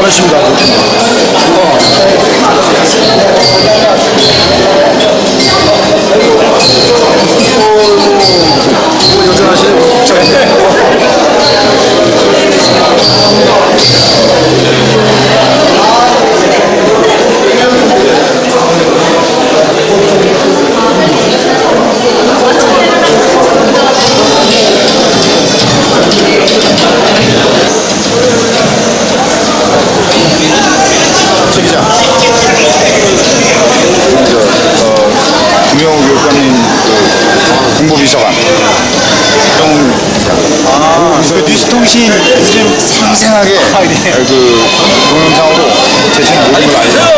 잘하십니다. 여전하시네. 김영우 교육관님 공보비서관 그 뉴스통신 요즘 생생하게 그 동영상으로 제시는 모든 걸 알려요.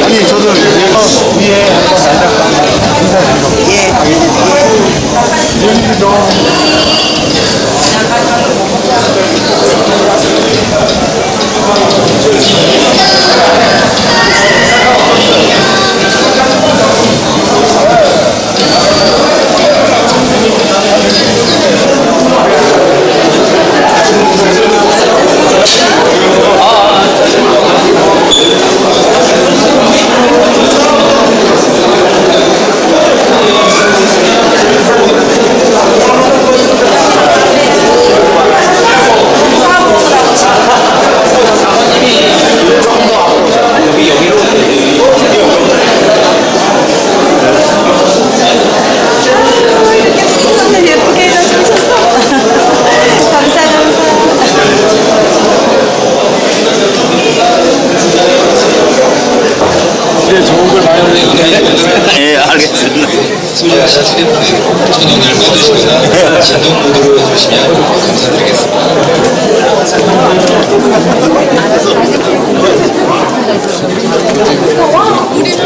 아니 저도 위에 인사드리고 소지하신 스태프분에게 전원을 꺼두시거나 진동 모드로 해주시면 감사드리겠습니다. 우리는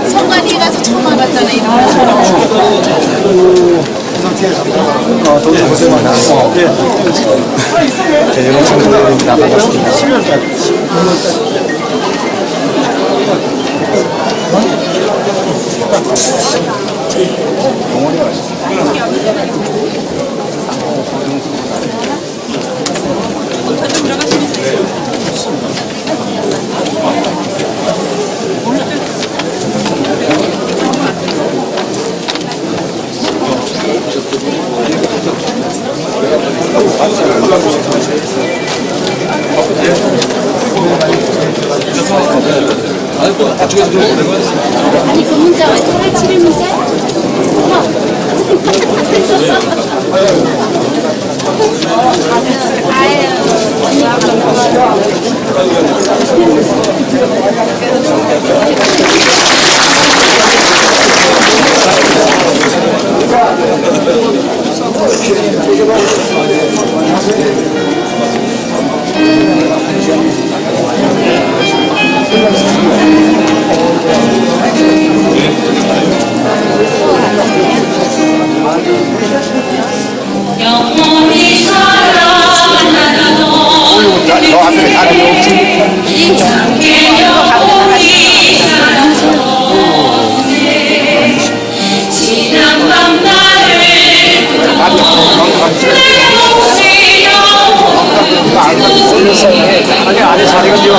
성관이 가서 처음 알았잖아, 이런 돈 고생 많았어. 대전 청소년입니다. 반갑습니다. 아니 그 문자 871 문자? 영원히 사랑하는 저 앞에 다리 함께 영원히 살아오네 지난 밤 나를 내 몫이 영원히 안에 자리가 비어.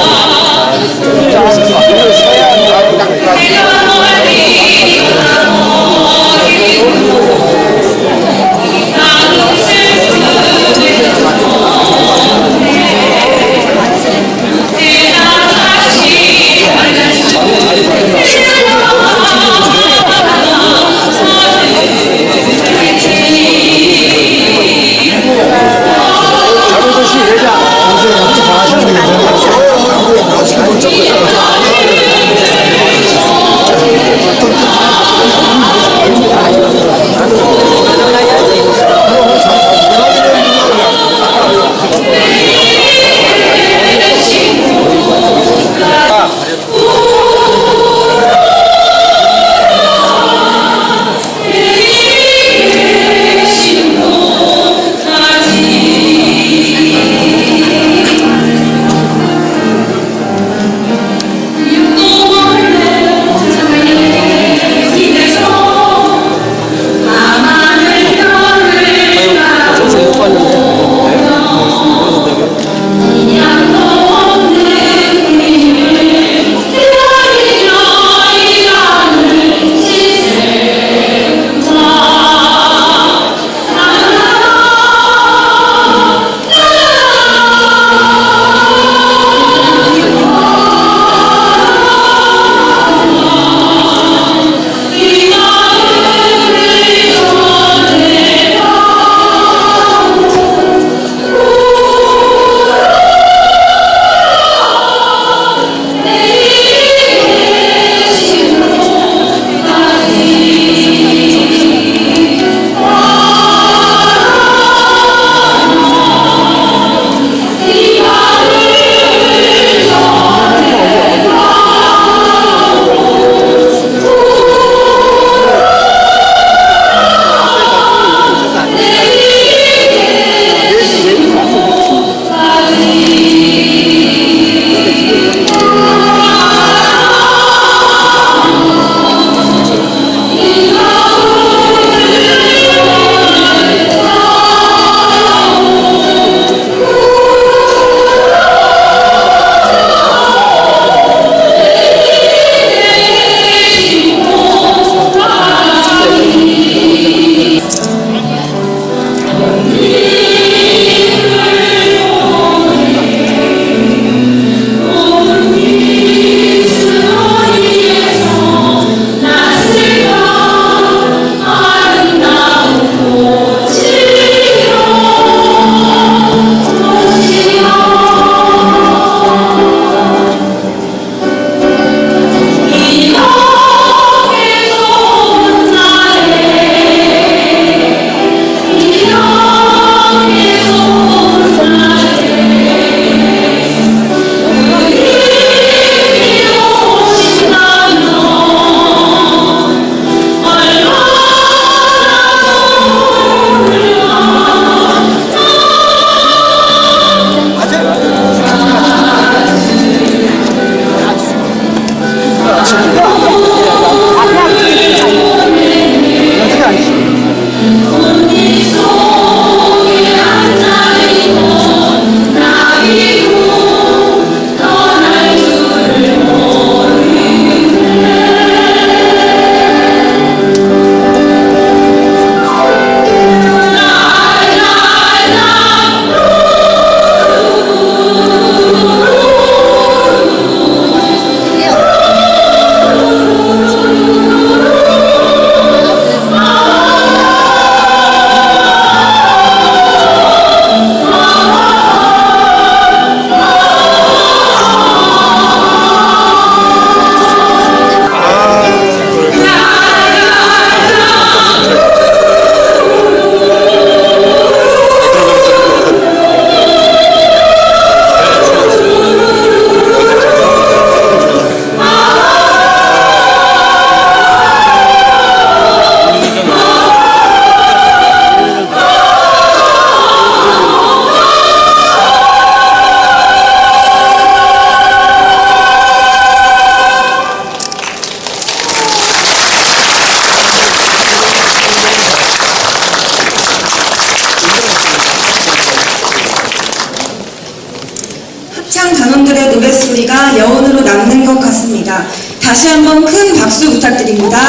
다시 한번 큰 박수 부탁드립니다.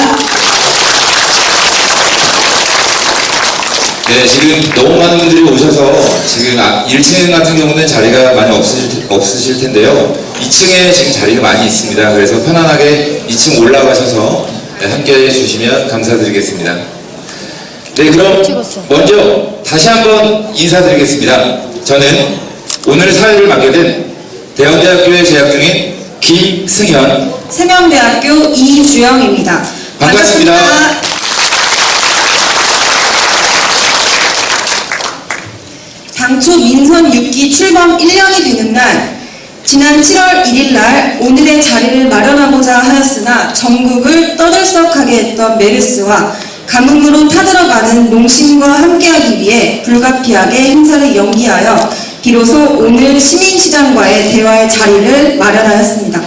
네, 지금 너무 많은 분들이 오셔서 지금 1층 같은 경우는 자리가 많이 없으실 텐데요. 2층에 지금 자리가 많이 있습니다. 그래서 편안하게 2층 올라가셔서 함께 해주시면 감사드리겠습니다. 네, 그럼 먼저 다시 한번 인사드리겠습니다. 저는 오늘 사회를 맡게 된 대원대학교에 재학 중인 김승현, 세명대학교 이주영입니다. 반갑습니다. 당초 민선 6기 출범 1년이 되는 날, 지난 7월 1일 날 오늘의 자리를 마련하고자 하였으나 전국을 떠들썩하게 했던 메르스와 가뭄으로 타들어가는 농심과 함께하기 위해 불가피하게 행사를 연기하여 비로소 오늘 시민시장과의 대화의 자리를 마련하였습니다.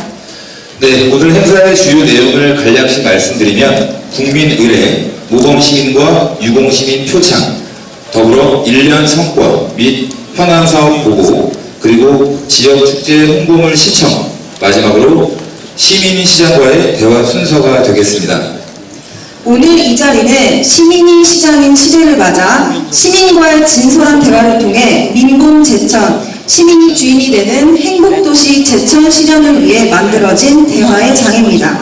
네, 오늘 행사의 주요 내용을 간략히 말씀드리면 국민의례, 모범시민과 유공시민 표창, 더불어 1년 성과 및 현안사업 보고, 그리고 지역축제 홍보물 신청, 마지막으로 시민시장과의 대화 순서가 되겠습니다. 오늘 이 자리는 시민이 시장인 시대를 맞아 시민과의 진솔한 대화를 통해 민본 제천, 시민이 주인이 되는 행복도시 제천 실현을 위해 만들어진 대화의 장입니다.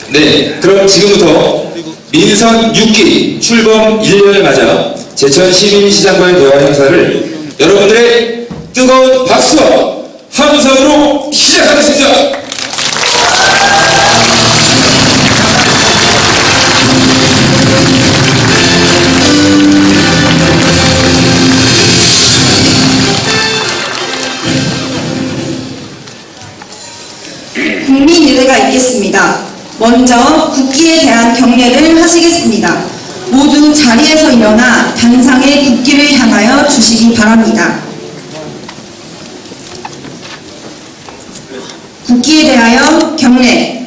네, 그럼 지금부터 민선 6기 출범 1년을 맞아 제천 시민시장과의 대화 행사를 여러분들의 뜨거운 박수와 함성으로 시작하겠습니다. 국민의례가 있겠습니다. 먼저 국기에 대한 경례를 하시겠습니다. 모두 자리에서 일어나 단상에 국기를 향하여 주시기 바랍니다. 국기에 대하여 경례.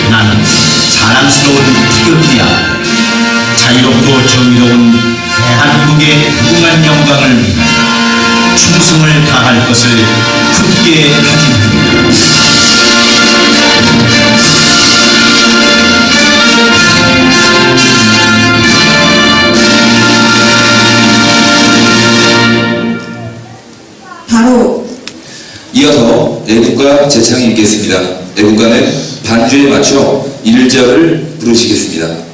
나는 자랑스러운 태극기야. 자유롭고 정의로운 대한민국의 무궁한 영광을 위하여 충성을 다할 것을 굳게 다짐합니다. 바로 이어서 애국가 제창이 있겠습니다. 애국가는 반주에 맞춰 1절을 부르시겠습니다.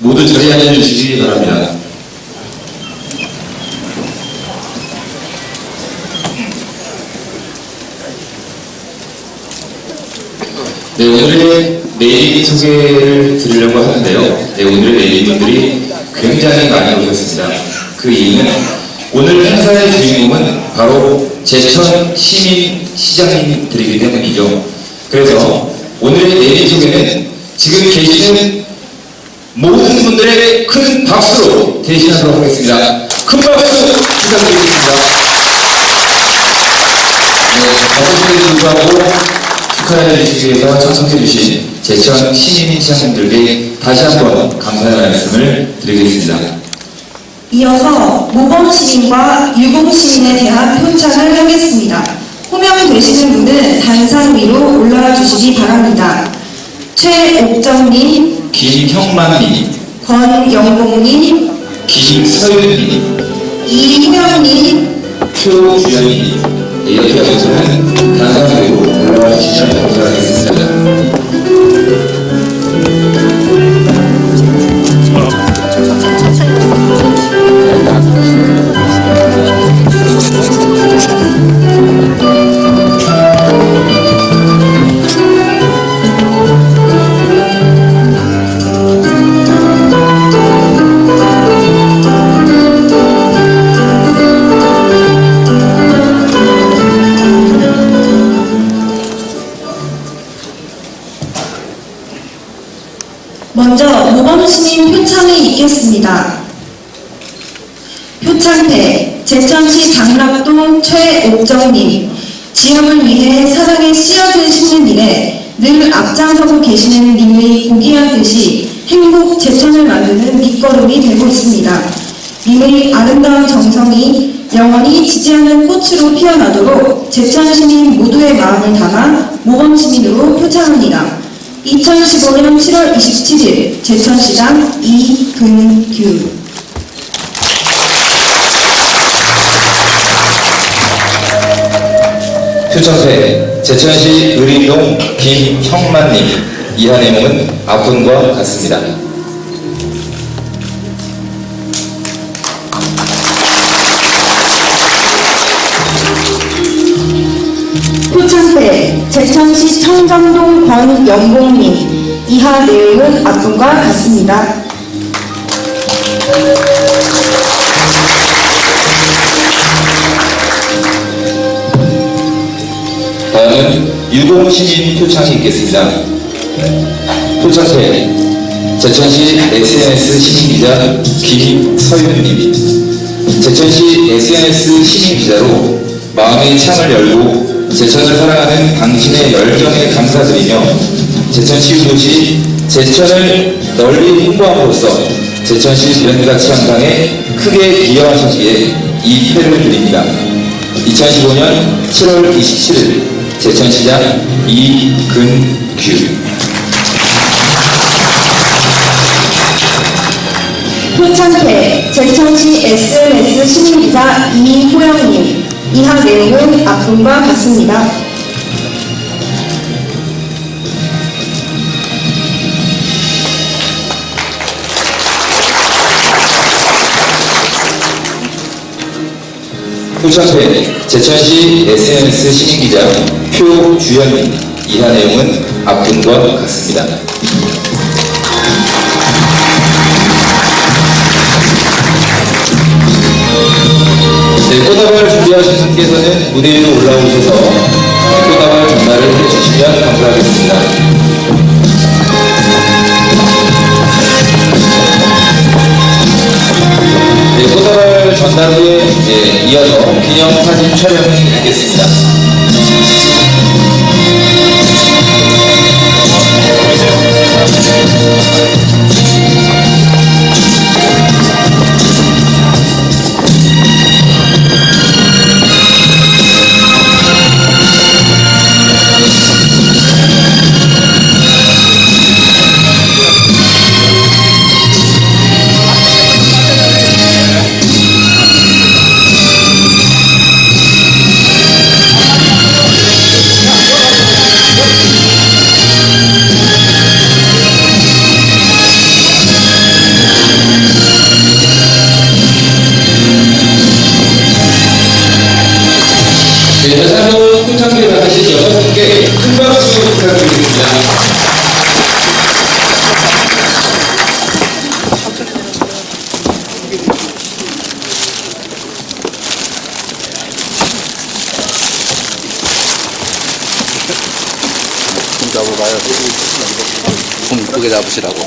모두 자리에 앉아주시기 바랍니다. 네, 오늘의 내일 소개를 드리려고 하는데요. 네, 오늘의 내일분들이 굉장히 많이 오셨습니다. 그 이유는 오늘 행사의 주인공은 바로 제천 시민시장님들이기 때문이죠. 그래서 오늘의 내일 소개는 지금 계시는 모든 분들의 큰 박수로 대신하도록 하겠습니다. 큰 박수 부탁드리겠습니다. 네, 바쁘신데도 불구하고 축하해 주시기 위해서 참석해 주신 제천 시민시장님들께 다시 한번 감사의 말씀을 드리겠습니다. 이어서 모범 시민과 유공 시민에 대한 표창을 하겠습니다. 호명되시는 분은 단상 위로 올라와 주시기 바랍니다. 최옥정님, 김형만님, 권영봉님, 김서윤님, 이호영님, 표주연님, 이렇게 해서는 단상 위로 올라와 주시면 감사하겠습니다. 먼저 모범시민 표창이 있겠습니다. 표창패 제천시 장락동 최옥정님, 지역을 위해 사랑의 씨앗을 심는 일에 늘 앞장서고 계시는 님의 고귀한 뜻이 행복 제천을 만드는 밑거름이 되고 있습니다. 님의 아름다운 정성이 영원히 지지 않는 꽃으로 피어나도록 제천 시민 모두의 마음을 담아 모범시민으로 표창합니다. 2015년 7월 27일 제천시장 이근규. 표창패 제천시 의림동 김형만님, 이하 내용은 앞분과 같습니다. 표창패 제천시 청정동 권영봉님, 이하 내용은 앞분과 같습니다. 다음은 유동시민 표창이 있겠습니다. 표창패 제천시 SNS 시민기자 김서윤님, 제천시 SNS 시민기자로 마음의 창을 열고 제천을 사랑하는 당신의 열정에 감사드리며 제천시 유도시 제천을 널리 홍보함으로써 제천시 브랜드가치 향상에 크게 기여하셨기에 이 표를 드립니다. 2015년 7월 27일 제천시장 이근규. 표창패 제천시 SNS 시민기자 이호영님, 이하 내용은 앞분과 같습니다. 표창패 제천시 SNS 시민기자 표주연님, 이하 내용은 앞분과 같습니다. 네, 꽃다발 준비하신 분께서는 무대 위로 올라오셔서 꽃다발 전달을 해주시면 감사하겠습니다. 네, 꽃다발 전달 후에 이어서 기념사진 촬영이 있겠습니다. 네, 다시 한번 표창기를 받으신 6분께 큰 박수 부탁드리겠습니다. 좀 잡아봐요. 좀 이쁘게 잡으시라고.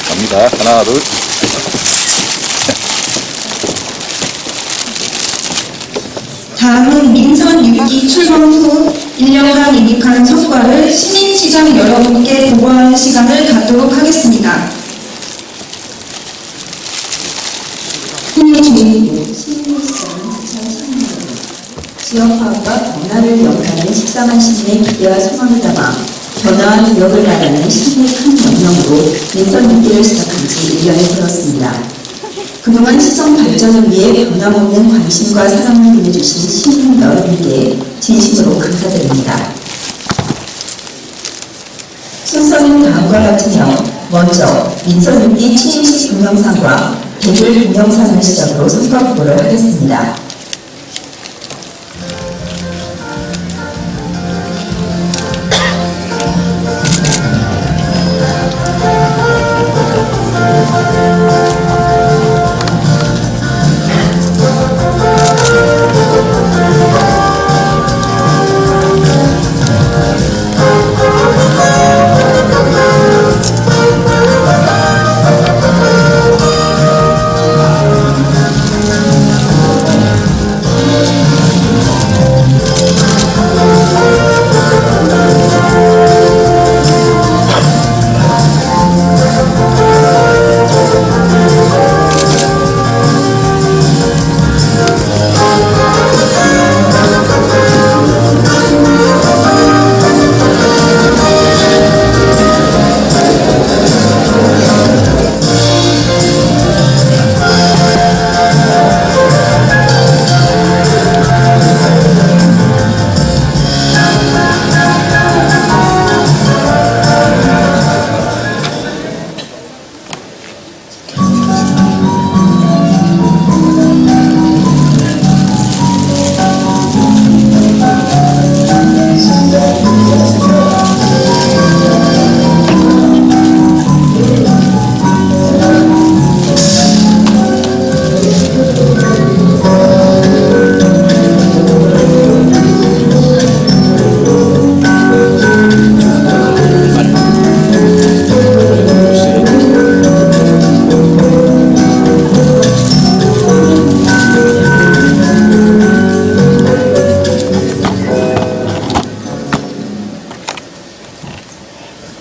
갑니다. 하나, 둘. 다음은 민선 6기 출범 후 1년간 이익한 성과를 시민시장 여러분께 보고하는 시간을 갖도록 하겠습니다. 시민시장은 2010년 지역화합과 변화를 연구하는 14만 시민의 기대와 소망을 담아 변화한 기억을 나가는 시민의 큰 역량으로 민선 6기를 시작한 지 1년이 되었습니다. 그동안 시정 발전을 위해 변함없는 관심과 사랑을 보내주신 시민 여러분께 진심으로 감사드립니다. 순서는 다음과 같으며 먼저 민선 6기 취임식 동영상과 개별 동영상을 시작으로 성과 보고를 하겠습니다.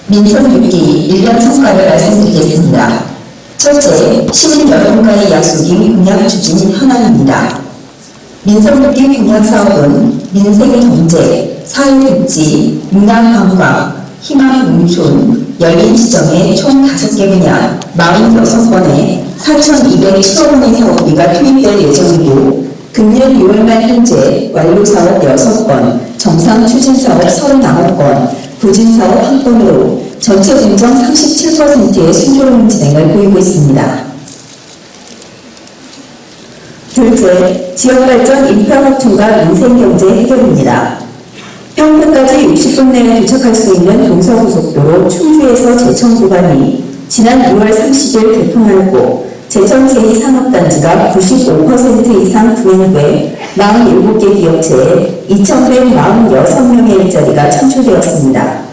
민선 6기 1년 성과를 말씀드리겠습니다. 첫째, 시민 여러분과의 약속이 공약 추진 현황입니다. 민선 6기 공약 사업은 민생 경제, 사회복지, 문화 관광, 희망 농촌, 열린 시정의 총 5개 분야 46건에 4,207억 원의 사업비가 투입될 예정이고 금년 6월 말 현재 완료 사업 6건, 정상 추진 사업 39건, 부진 사업 1건으로 전체 공정 37%의 순조로운 진행을 보이고 있습니다. 둘째, 지역발전 인프라 확충과 민생경제 해결입니다. 평택까지 60분 내에 도착할 수 있는 동서고속도로 충주에서 제천 구간이 지난 6월 30일 개통하였고 제천 제2산업단지가 95% 이상 분행돼 47개 기업체에 2,146명의 일자리가 창출되었습니다.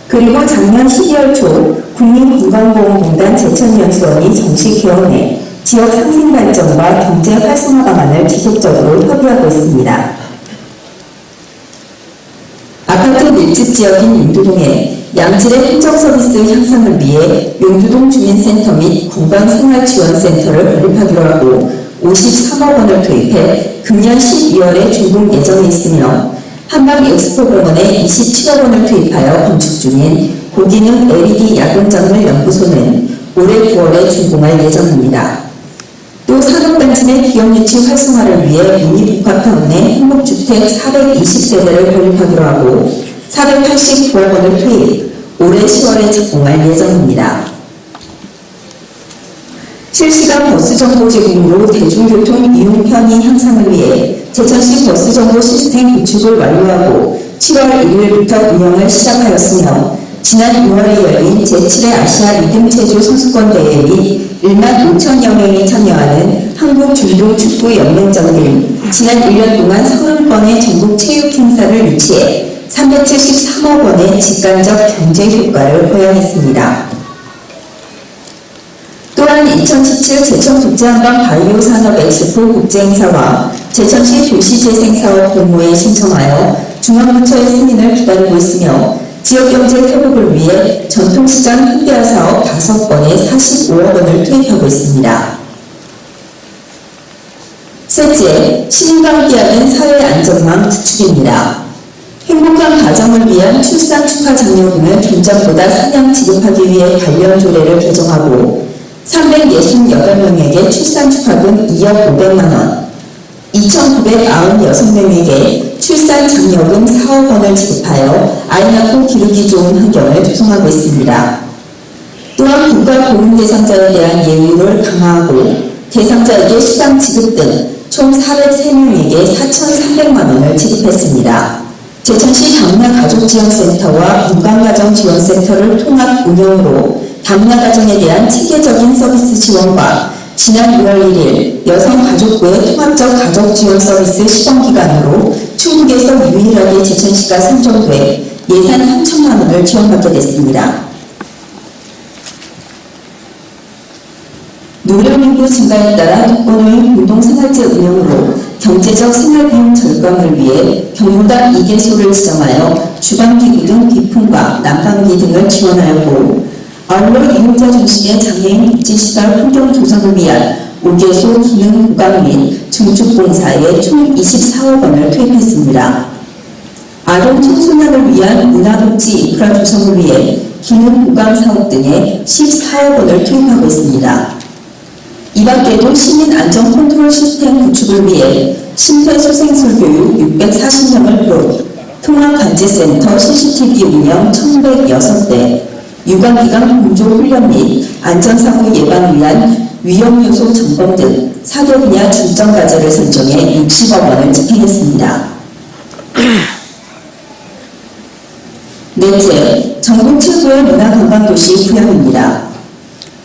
그리고 작년 12월 초 국민건강보험공단 제천연수원이 정식 개원해 지역 상생 발전과 경제 활성화 방안을 지속적으로 협의하고 있습니다. 아파트 밀집 지역인 용두동에 양질의 행정서비스 향상을 위해 용두동 주민센터 및 건강생활지원센터를 건립하기로 하고 53억 원을 투입해 금년 12월에 준공 예정에 있으며 한방 엑스포공원에 27억 원을 투입하여 건축 중인 고기능 LED 야경작물 연구소는 올해 9월에 준공할 예정입니다. 또 산업단지 내 기업유치 활성화를 위해 문희복합타운에 행복주택 420세대를 건립하기로 하고 489억 원을 투입, 올해 10월에 착공할 예정입니다. 실시간 버스정보 제공으로 대중교통 이용 편의 향상을 위해 제천시 버스정보 시스템 구축을 완료하고 7월 1일부터 운영을 시작하였으며 지난 6월에 열린 제7회 아시아 리듬체조 선수권 대회 및 1만 5천여 명이 참여하는 한국중동축구연맹전 등 지난 1년 동안 30건의 전국 체육 행사를 유치해 373억 원의 직간접 경제 효과를 보양했습니다. 또한 또한 2017 제천 국제한강 바이오 산업 엑스포 국제행사와 제천시 도시재생사업 공모에 신청하여 중앙부처의 승인을 기다리고 있으며 지역경제 회복을 위해 전통시장 현대화 사업 5건에 45억 원을 투입하고 있습니다. 셋째, 시민과 함께하는 사회안전망 구축입니다. 행복한 가정을 위한 출산 축하 장려금을 종전보다 상향 지급하기 위해 관련 조례를 개정하고 368명에게 출산 축하금 2억 500만 원, 2,996명에게 출산 장려금 4억 원을 지급하여 아이 낳고 기르기 좋은 환경을 조성하고 있습니다. 또한 국가 보훈 대상자에 대한 예우를 강화하고 대상자에게 수당 지급 등 총 403명에게 4,300만 원을 지급했습니다. 제천시 다문화가족지원센터와 건강가정지원센터를 통합 운영으로 다문화가정에 대한 체계적인 서비스 지원과 지난 6월 1일 여성가족부의 통합적 가족지원 서비스 시범기간으로 충북에서 유일하게 제천시가 선정돼 예산 3천만 원을 지원받게 됐습니다. 노령인구 증가에 따라 독거노인 공동생활제 운영으로 경제적 생활비용 절감을 위해 경로당 2개소를 지정하여 주방기구 등 비품과 난방기 등을 지원하였고 아울러 이용자 중심의 장애인 복지시설 환경 조성을 위한 5개소 기능 보강 및 증축봉사에 총 24억 원을 투입했습니다. 아동 청소년을 위한 문화복지 인프라 조성을 위해 기능 보강 사업 등에 14억 원을 투입하고 있습니다. 이 밖에도 시민 안전 컨트롤 시스템 구축을 위해 심폐소생술 교육 640명을 비롯 통합관제센터 CCTV 운영 1,106대, 유관기관 공조 훈련 및 안전사고 예방을 위한 위험요소 점검 등 사교 분야 중점 과제를 설정해 60억 원을 집행했습니다. 넷째, 전국 최고의 문화관광도시 부양입니다.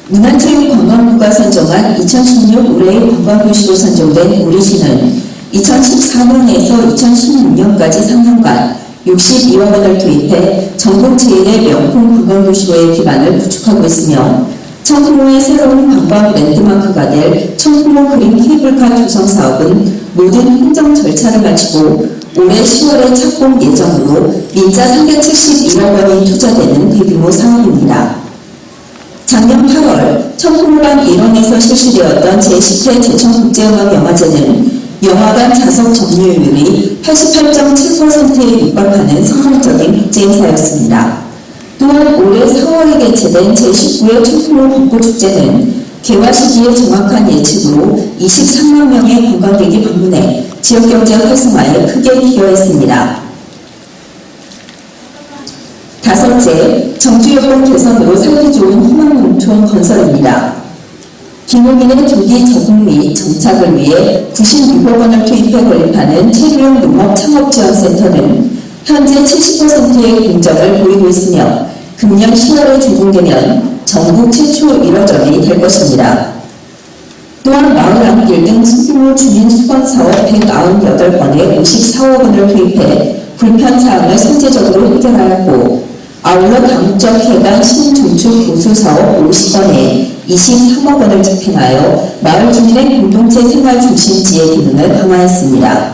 문화체육관광부가 선정한 2016 올해의 관광도시로 선정된 우리시는 2014년에서 2016년까지 3년간 62억 원을 투입해 전국 제1의 명품 관광도시로의 기반을 구축하고 있으며 청풍로의 새로운 관광 랜드마크가 될 청풍로 그린 케이블카 조성 사업은 모든 행정 절차를 마치고 올해 10월에 착공 예정으로 민자 371억 원이 투자되는 대규모 사업입니다. 작년 8월 청풍로관 일원에서 실시되었던 제10회 제천국제음악영화제는 영화관 좌석 점유율이 88.7%에 육박하는 성공적인 국제행사였습니다. 또한 올해 4월에 개최된 제19회 청풍로 벚꽃축제는 개화 시기의 정확한 예측으로 23만 명의 관광객이 방문해 지역경제 활성화에 크게 기여했습니다. 다섯째, 정주여건 개선으로 살기 좋은 희망농촌 건설입니다. 김용인의 조기 적응 및 정착을 위해 96억 원을 투입해 건립하는 체류형 농업창업지원센터는 현재 70%의 공정을 보이고 있으며 금년 10월에 준공되면 전국 최초 1호점이 될 것입니다. 또한 마을 앞길 등 소규모 주민 수건 사업 198건에 54억 원을 투입해 불편 사항을 선제적으로 해결하였고 아울러 다목적 해당 신중축 보수 사업 50건에 23억 원을 집행하여 마을 주민의 공동체 생활 중심지의 기능을 강화했습니다.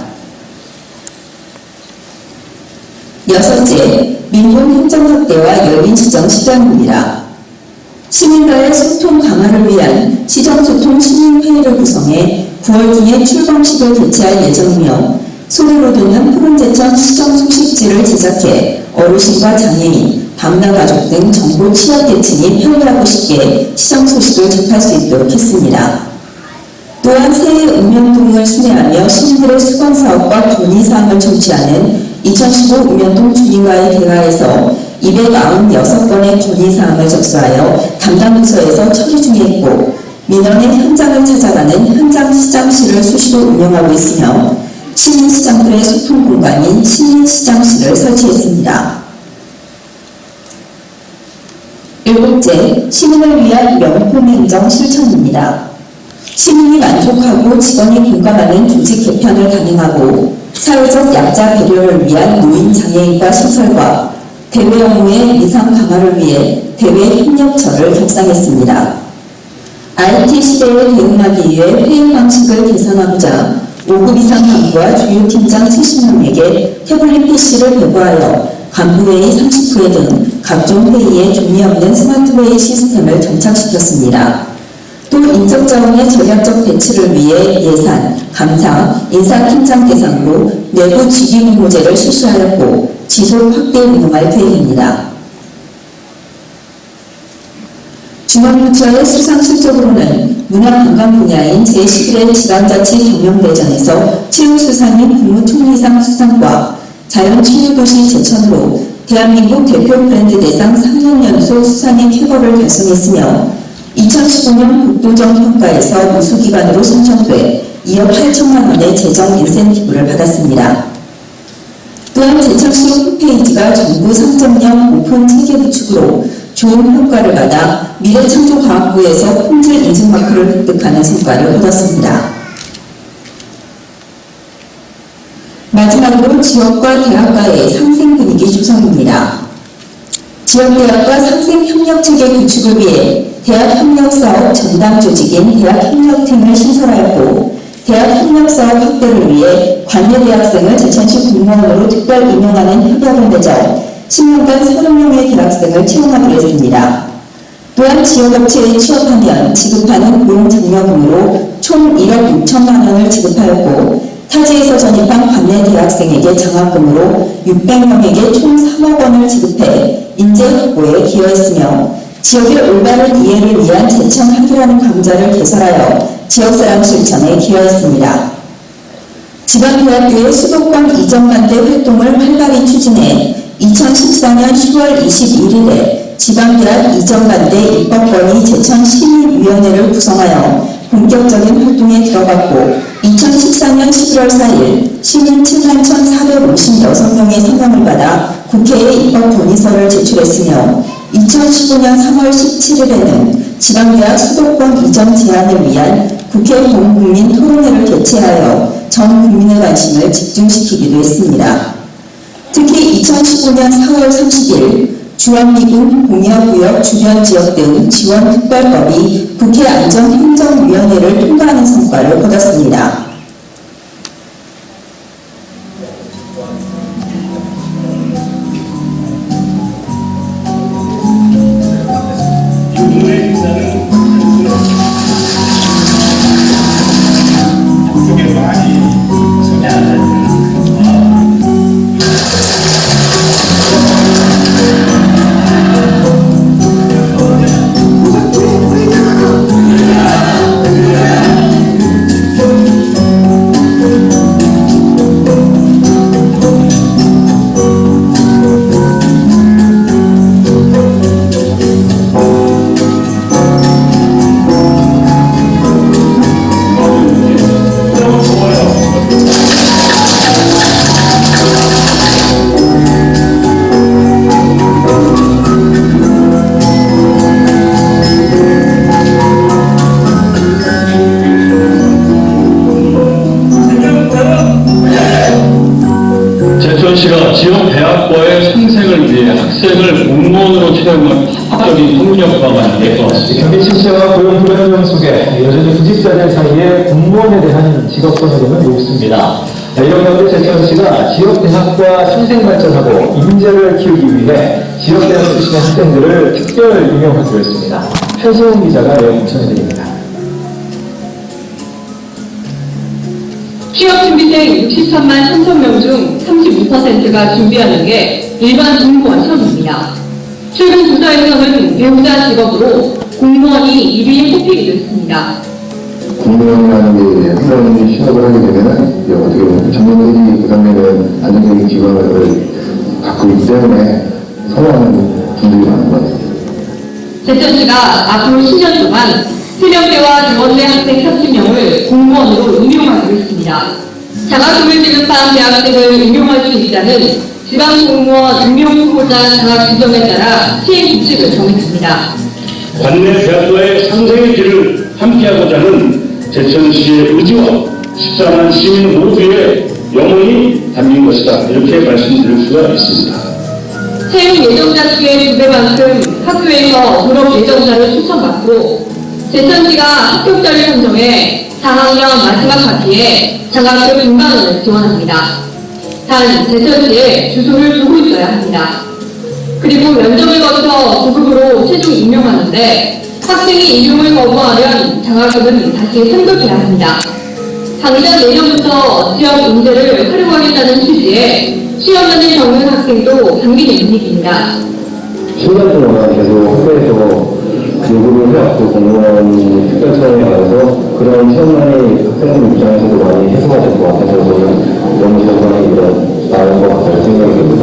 여섯째, 민원 행정 확대와 열린 시정 실현입니다. 시민과의 소통 강화를 위한 시정소통 시민회의를 구성해 9월 중에 출범식을 개최할 예정이며 소리로 듣는 푸른제천 시정 소식지를 제작해 어르신과 장애인, 다문화가족 등 정보 취약계층이 편리하고 쉽게 시정 소식을 접할 수 있도록 했습니다. 또한 새해 읍면동을 순회하며 시민들의 수건사업과 건의사항을 청취하는 2015 읍면동 주민과의 대화에서 296건의 건의사항을 접수하여 담당 부서에서 처리 중에 있고 민원의 현장을 찾아가는 현장시장실을 수시로 운영하고 있으며 시민시장들의 소통 공간인 시민시장실을 설치했습니다. 일곱째, 시민을 위한 명품 행정 실천입니다. 시민이 만족하고 직원이 공감하는 조직 개편을 단행하고 사회적 약자 배려를 위한 노인 장애인과 시설과 대외 업무의 위상 강화를 위해 대외 협력처를 협상했습니다. IT 시대에 대응하기 위해 회의 방식을 개선하고자 5급 이상 간부와 주요 팀장 70명에게 태블릿 PC를 배부하여 간부회의 30회 등 각종 회의에 종이 없는 스마트 회의 시스템을 정착시켰습니다. 또 인적 자원의 전략적 배치를 위해 예산, 감사, 인사팀장 대상으로 내부 직위 공모제를 실시하였고 지속 확대 운영할 계획입니다. 중앙부처의 수상 실적으로는 문화관광 분야인 제11회 지방자치경영대전에서 체육수상 및 국무총리상 수상과 자연치유도시 제천으로 대한민국 대표 브랜드 대상 3년 연속 수상의 쾌거를 달성했으며 2015년 국도정 평가에서 우수기관으로 선정돼 2억 8천만 원의 재정 인센티브를 받았습니다. 또한 제천시 홈페이지가 정부 3.0 오픈 체계 구축으로 좋은 효과를 받아 미래창조과학부에서 품질 인증마크를 획득하는 성과를 얻었습니다. 마지막으로 지역과 대학가의 상생 분위기 조성입니다. 지역대학과 상생협력체계 구축을 위해 대학협력사업 전담 조직인 대학협력팀을 신설하였고 대학협력사업 확대를 위해 관내대학생을 제천시 공무원으로 특별 임용하는 협약을 맺어 10년간 30명의 대학생을 채용하기로 했습니다. 또한 지역업체에 취업하면 지급하는 고용장려금으로 총 1억 6천만 원을 지급하였고 타지에서 전입한 관내 대학생에게 장학금으로 600명에게 총 3억 원을 지급해 인재 확보에 기여했으며 지역의 올바른 이해를 위한 제천 학이라는 강좌를 개설하여 지역사랑 실천에 기여했습니다. 지방대학교의 수도권 이전반대 활동을 활발히 추진해 2014년 10월 21일에 지방대학 이전반대 입법건의 제천시민위원회를 구성하여 본격적인 활동에 들어갔고 2014년 11월 4일 시민 71,456명의 서명을 받아 국회에 입법 건의서를 제출했으며 2015년 3월 17일에는 지방대학 수도권 이전 제한을 위한 국회 범국민 토론회를 개최하여 전 국민의 관심을 집중시키기도 했습니다. 특히 2015년 4월 30일 주한미군 공여구역 주변 지역 등 지원특별법이 국회 안전행정위원회를 통과하는 성과를 거뒀습니다. 제천시가 지역 대학과의 상생을 위해 학생을 공무원으로 채용한 합법적인 통력과 만들게 되었습니다. 경기 실시와 고용 불안정 속에 여전히 구직자들 사이에 공무원에 대한 직업선호도는 높습니다. 이런 가운데 제천시가 지역대학과 상생 발전하고 인재를 키우기 위해 지역대학 출신의 학생들을 특별 임용하기로 했습니다. 한시영 기자가 내용 전해드립니다. 취업준비생 63만 3천명 중 32%가 준비하는 게 일반 공무원 시험입니다. 최근 조사에서는 배우자 직업으로 공무원이 1위에 뽑히기도 했습니다. 공무원이라는 게 훈련이 취업을 하게 되면은 어떻게 보면 전문적인 그 다음에는 안정적인 직업을 갖고 있기 때문에 선호하는 분들이 많은 것 같습니다. 제천시가 앞으로 10년 동안 해병대와 대원대 학생 30명을 공무원으로 임용하기로 했습니다. 장학금을 지급한 대학생을 임용할 수 있다는 지방공무원 임용 후보자 장학 규정에 따라 시행 규칙을 정했습니다. 관내 대학과의 상생의 길을 함께하고자 하는 제천시의 의지와 14만 시민 모두의 영혼이 담긴 것이다. 이렇게 말씀드릴 수가 있습니다. 채용 예정자 수의 2배만큼 학교에서 졸업 예정자를 추천받고 제천시가 합격자를 선정해 4학년 마지막 학기에 장학금 2만 원을 지원합니다. 단 제천시에 주소를 두고 있어야 합니다. 그리고 면접을 거쳐 고급으로 최종 임용하는데 학생이 임용을 거부하면 장학금은 다시 환급해야 합니다. 당장 내년부터 지역 인재를 활용하겠다는 취지에 시험연을 겪는 학생도 반기는 분위기입니다. 10년 동안 계속 학교에서 요구를 해왔고 공무원이 특별처형에 가서 그런 시험만이 학생들 입장에서도 많이 해소가 될 것 같아서 저는 너무 결과가 나은 것 같다는 생각이 듭니다.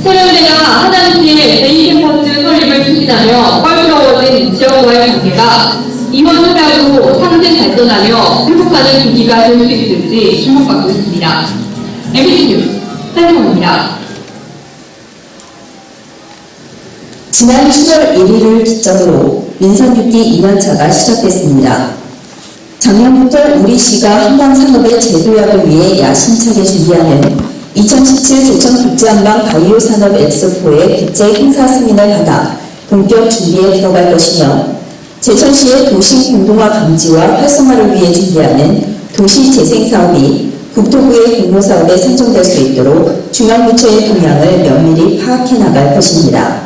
세련대가 하단시에 제2캠퍼스 설립을 추진하며 껄끄러워진 지역과의 관계가 이번 투자로 상생 발전하며 회복하는 계기가 될 수 있을지 주목받고 있습니다. MBC 뉴스 한성입니다. 지난 7월 1일을 기점으로 민선 6기 2년차가 시작됐습니다. 작년부터 우리시가 한강산업의 재도약을 위해 야심차게 준비하는 2017 제천 국제한방 바이오 산업 엑스포의 국제 행사 승인을 받아 본격 준비에 들어갈 것이며 제천시의 도시 공동화 감지와 활성화를 위해 준비하는 도시 재생 사업이 국토부의 공모 사업에 선정될 수 있도록 중앙부처의 동향을 면밀히 파악해 나갈 것입니다.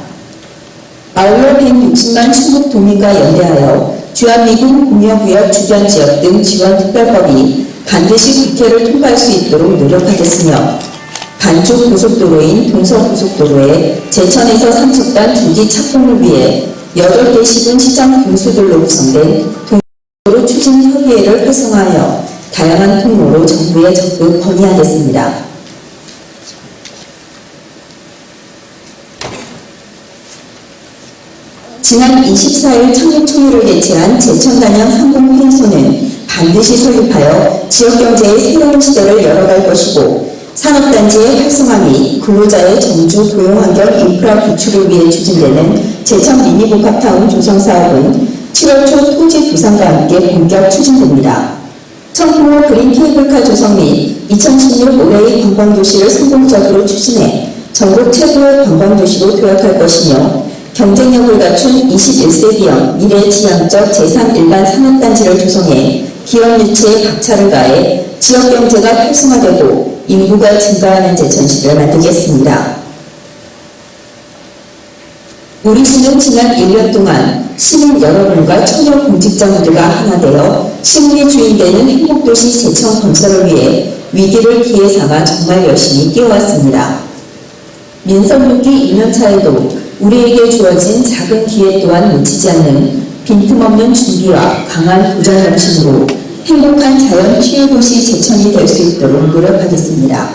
아울러 160만 충북 도민과 연대하여 주한미군 공여구역 주변 지역 등 지원특별법이 반드시 국회를 통과할 수 있도록 노력하겠으며 반쪽 고속도로인 동서고속도로에 제천에서 삼척간 중지 착공을 위해 8개 시군 시장 군수들로 구성된 도로 추진 협의회를 활성화하여 다양한 통로로 정부에 적극 건의하겠습니다. 지난 24일 청일총회를 개최한 제천단양 상공회의소는 반드시 설립하여 지역경제의 새로운 시대를 열어갈 것이고 산업단지의 활성화 및 근로자의 정주 고용환경 인프라 구축을 위해 추진되는 제천 미니복합타운 조성사업은 7월 초 토지 부상과 함께 본격 추진됩니다. 청풍호 그린 케이블카 조성 및 2016 올해의 관광도시를 성공적으로 추진해 전국 최고의 관광도시로 도약할 것이며 경쟁력을 갖춘 21세기형 미래지향적 제3일반 산업단지를 조성해 기업 유치에 박차를 가해 지역경제가 활성화되고 인구가 증가하는 제천시를 만들겠습니다. 우리시는 지난 1년 동안 시민 여러분과 청년 공직자분들과 하나 되어 시민의 주인되는 행복도시 제천 건설을 위해 위기를 기회 삼아 정말 열심히 뛰어왔습니다. 민선 6기 2년차에도 우리에게 주어진 작은 기회 또한 놓치지 않는 빈틈없는 준비와 강한 도전 정신으로 행복한 자연 치유도시 제천이 될 수 있도록 노력하겠습니다.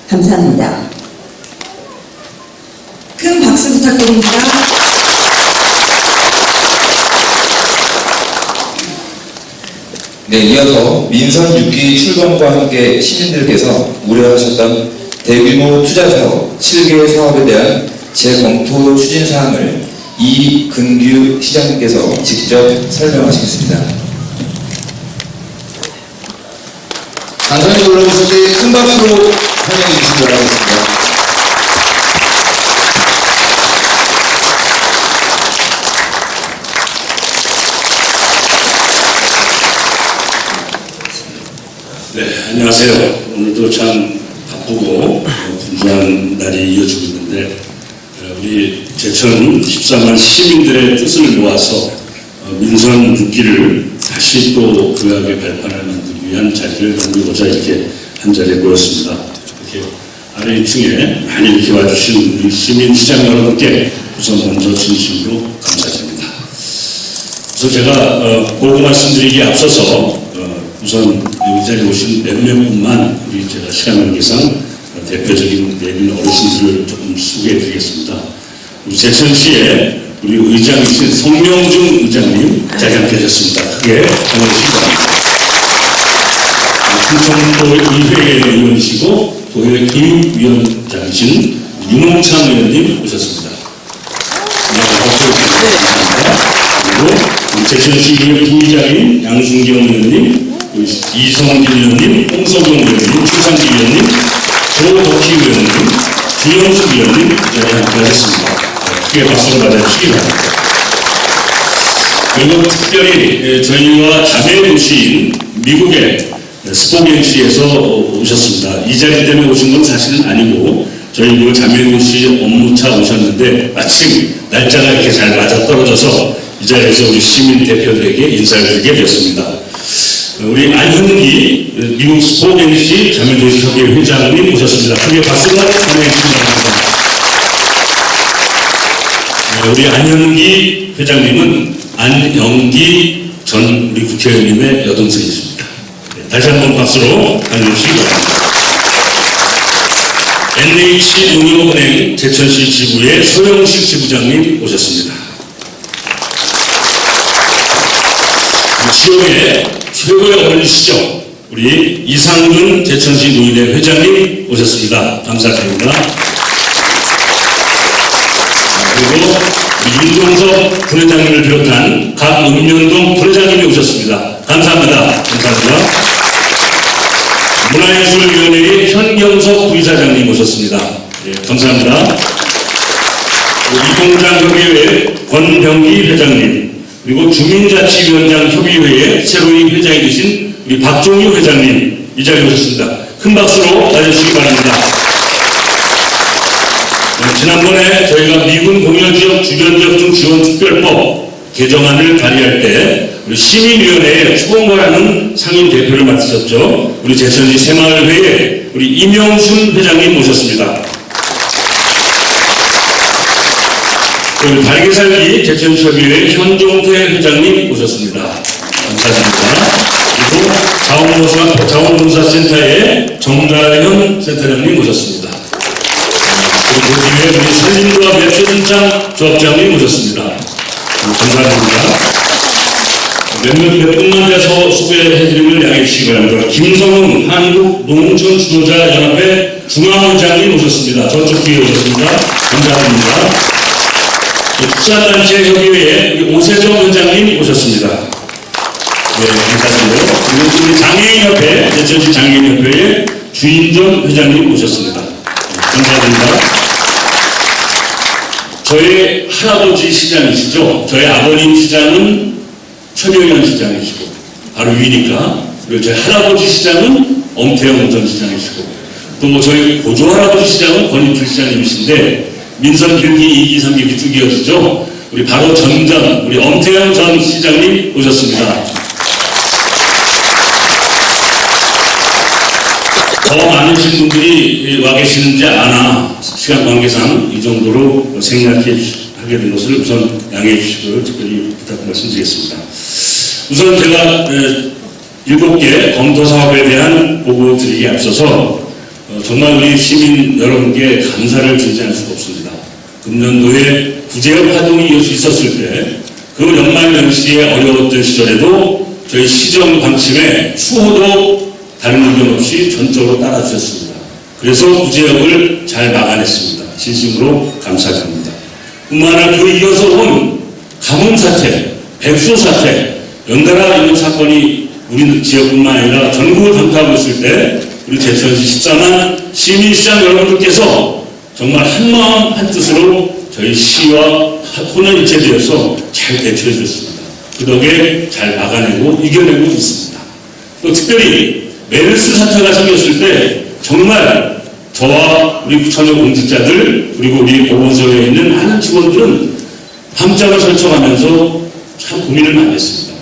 감사합니다. 큰 박수 부탁드립니다. 네, 이어서 민선 6기 출범과 함께 시민들께서 우려하셨던 대규모 투자 사업, 7개 사업에 대한 재검토 추진 사항을 이근규 시장님께서 직접 설명하시겠습니다. 당선이 올라오실 때 큰 박수로 환영해 주시기 바라겠습니다. 네, 안녕하세요. 오늘도 참 바쁘고 분주한 날이 이어지고 있는데 우리 제천 14만 시민들의 뜻을 모아서 민선 6기를 다시 또 도약의 발판을 만들기 위한 자리를 만들고자 이렇게 한자리에 모였습니다. 이렇게 아래 2층에 많이 이렇게 와주신 우리 시민 시장 여러분께 우선 먼저 진심으로 감사드립니다. 그래서 제가 보고 말씀드리기에 앞서서 우선 이 자리에 오신 몇몇 분만 우리 제가 시간 관계상 대표적인 내린 어르신들을 조금 소개해 드리겠습니다. 우리 제천시의 우리 의장이신 성명중 의장님 자리에 함께 하셨습니다. 크게 환영해주시기 바랍니다. 충청도 의회 의원이시고 도의 교육위원장이신 유몽찬 의원님 오셨습니다. 네, 박수 부탁드립니다. 그리고 제천시 의회 부의장인 양순경 의원님, 이성진 의원님, 홍석용 의원님, 추상기 의원님, 조덕희 의원님, 주영숙 의원님 자리에 함께 하셨습니다. 크게 박수를 받아주시기 바랍니다. 그리고 특별히 저희와 자매 도시인 미국의 스포겐시에서 오셨습니다. 이 자리 때문에 오신 건 사실은 아니고 저희 그 자매 도시 업무차 오셨는데 마침 날짜가 이렇게 잘 맞아 떨어져서 이 자리에서 우리 시민 대표들에게 인사를 드리게 되었습니다. 우리 안현기 미국 스포겐시 자매 도시 협의회 회장님 오셨습니다. 크게 박수로 환영해 주시기 바랍니다. 우리 안현기 회장님은 안영기 전 우리 국회의원님의 여동생이십니다. 다시 한번 박수로 환영해 주시기 바랍니다. NH농협은행 제천시 지부의 소영식 지부장님 오셨습니다. 지역의 최고의 어른이시죠. 우리 이상근 제천시 노인회 회장님 오셨습니다. 감사드립니다. 그리고 윤종석 부회장님을 비롯한 각 읍면동 부회장님이 오셨습니다. 감사합니다. 감사합니다. 문화예술위원회의 현경석 부이사장님 오셨습니다. 네, 감사합니다. 이공장협의회 권병기 회장님, 그리고 주민자치위원장 협의회의 새로이 회장이 되신 우리 박종유 회장님 이 자리에 오셨습니다. 큰 박수로 맞아주시기 바랍니다. 지난번에 저희가 미군 공여지역 주변지역중 지원특별법 개정안을 발의할 때 우리 시민위원회에 추공과라는 상임 대표를 맡으셨죠. 우리 제천시 새마을회에 우리 임영순 회장님 모셨습니다. 그리고 발개살기 제천시협의회 현종태 회장님 모셨습니다. 감사드립니다. 그리고 자원봉사센터의 정가현 센터장님 모셨습니다. 그리고 그 뒤에 우리 산림조합의 최순창 조합장님 모셨습니다. 감사드립니다. 몇 분만 돼서 소개해드리면 양해해 주시기 바랍니다. 김성훈 한국농촌주도자연합회 중앙회장님 오셨습니다. 저쪽 뒤에 오셨습니다. 감사드립니다. 축산단체 협의회에 오세정 회장님 오셨습니다. 네, 감사드리고요. 그리고 우리 장애인협회, 제천시 장애인협회의 주인전 회장님 오셨습니다. 감사드립니다. 저의 할아버지 시장이시죠. 저의 아버님 시장은 최명현 시장이시고 바로 위니까, 그리고 저희 할아버지 시장은 엄태영 전 시장이시고, 또 저희 고조 할아버지 시장은 권인필 시장님이신데 민선 1기, 2기, 3기 쭉 이어지죠. 우리 바로 전전 우리 엄태영 전 시장님 오셨습니다. 더 많으신 분들이 와 계시는지 아나 시간 관계상 이 정도로 생략하게 된 것을 우선 양해해 주시고 특별히 부탁 말씀드리겠습니다. 우선 제가 7개 검토 사업에 대한 보고 드리기에 앞서서 정말 우리 시민 여러분께 감사를 드리지 않을 수가 없습니다. 금년도에 구제역 활동이 있었을 때 그 연말 연시에 어려웠던 시절에도 저희 시정 방침에 수호도 다른 의견 없이 전적으로 따라주셨습니다. 그래서 구제역을 잘 막아냈습니다. 진심으로 감사드립니다. 뿐만 아니라 그 이어서 온 가뭄 사태, 백수 사태, 연달아 이런 사건이 우리 지역뿐만 아니라 전국을 강타하고 있을 때 우리 제천시 14만 시민시장 여러분들께서 정말 한마음 한뜻으로 저희 시와 혼연일체되어서 잘 대처해 주셨습니다. 그 덕에 잘 막아내고 이겨내고 있습니다. 또 특별히 메르스 사태가 생겼을 때 정말 저와 우리 구청의 공직자들 그리고 우리 보건소에 있는 많은 직원들은 밤잠을 설쳐가면서 참 고민을 많이 했습니다.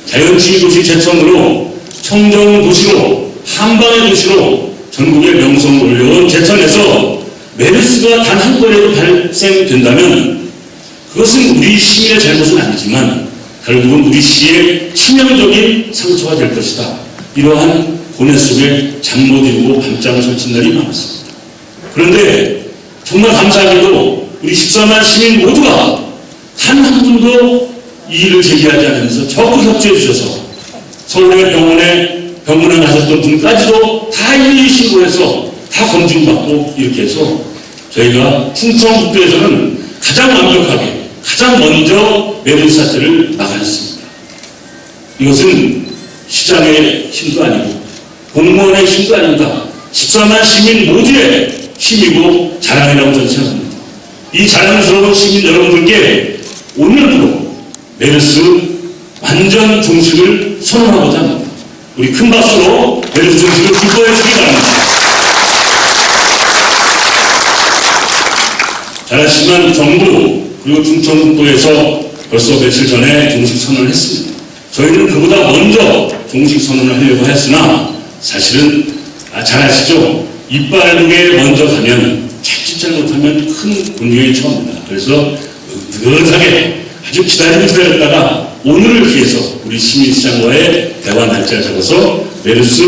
자연치유도시 제천으로 청정도시로 한방의 도시로 전국의 명성을 올려온 제천에서 메르스가 단 한 건에도 발생된다면 그것은 우리 시민의 잘못은 아니지만 결국은 우리 시의 치명적인 상처가 될 것이다. 이러한 고뇌 속에 잠 못 이루고 밤잠을 설친 날이 많았습니다. 그런데 정말 감사하게도 우리 14만 시민 모두가 단 한 분도 이의를 제기하지 않으면서 적극 협조해 주셔서 서울의 병원에 가셨던 분까지도 다 일일이 신고해서 다 검증받고 이렇게 해서 저희가 충청북도에서는 가장 완벽하게 가장 먼저 메르스 사태를 막아냈습니다. 이것은 시장의 힘도 아니고 공무원의 힘도 아닙니다. 14만 시민 모두의 힘이고 자랑이라고 저는 생각합니다. 이 자랑스러운 시민 여러분들께 오늘도 메르스 완전 종식을 선언하고자 합니다. 우리 큰 박수로 메르스 종식을 기뻐해 주기 바랍니다. 잘 아시지만 정부 그리고 충청북도에서 벌써 며칠 전에 종식 선언을 했습니다. 저희는 그보다 먼저 종식 선언을 하려고 했으나 사실은 잘 아시죠? 이빨국에 먼저 가면 자칫 잘못하면 큰 곤경이 처음입니다. 그래서 느긋하게 아주 기다렸다가 오늘을 위해서 우리 시민시장과의 대화 날짜를 잡아서 메르스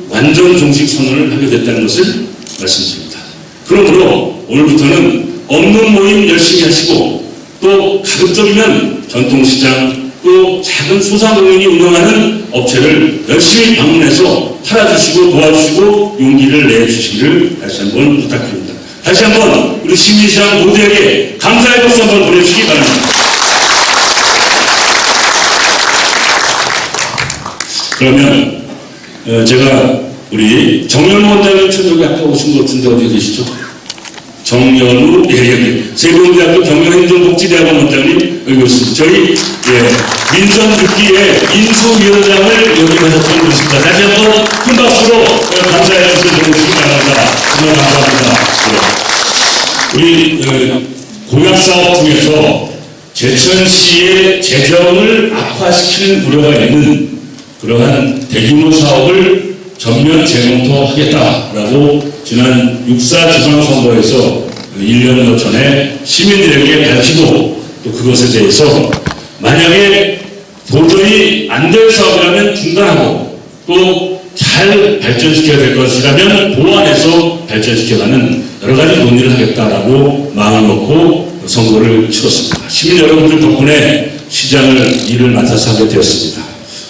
완전 종식 선언을 하게 됐다는 것을 말씀드립니다. 그러므로 오늘부터는 없는 모임 열심히 하시고 또 가급적이면 전통시장 또 작은 소상공인이 운영하는 업체를 열심히 방문해서 팔아주시고 도와주시고 용기를 내주시기를 다시 한번 부탁드립니다. 다시 한번 우리 시민시장 모두에게 감사의 박수 한번 보내주시기 바랍니다. 그러면 제가 우리 정연우 원장님 저녁에 아까 오신 것 같은데 어디 계시죠? 정연우 세종대학교 경영행정복지대학원 원장님 여기 오셨습니다. 저희 민선 6기의 인수위원장을 역임하셨던 분이십니다. 다시 한번 큰 박수로 감사해 주시기 바랍니다. 정말 감사합니다. 우리 공약사업 중에서 제천시의 재정을 악화시키는 우려가 있는 그러한 대규모 사업을 전면 재검토하겠다라고 지난 6.4 지방선거에서 1년여 전에 시민들에게 밝히고 또 그것에 대해서 만약에 도저히 안 될 사업이라면 중단하고 또 잘 발전시켜야 될 것이라면 보완해서 발전시켜가는 여러 가지 논의를 하겠다라고 마음을 먹고 선거를 치렀습니다. 시민 여러분들 덕분에 시장을 일을 맡아서 하게 되었습니다.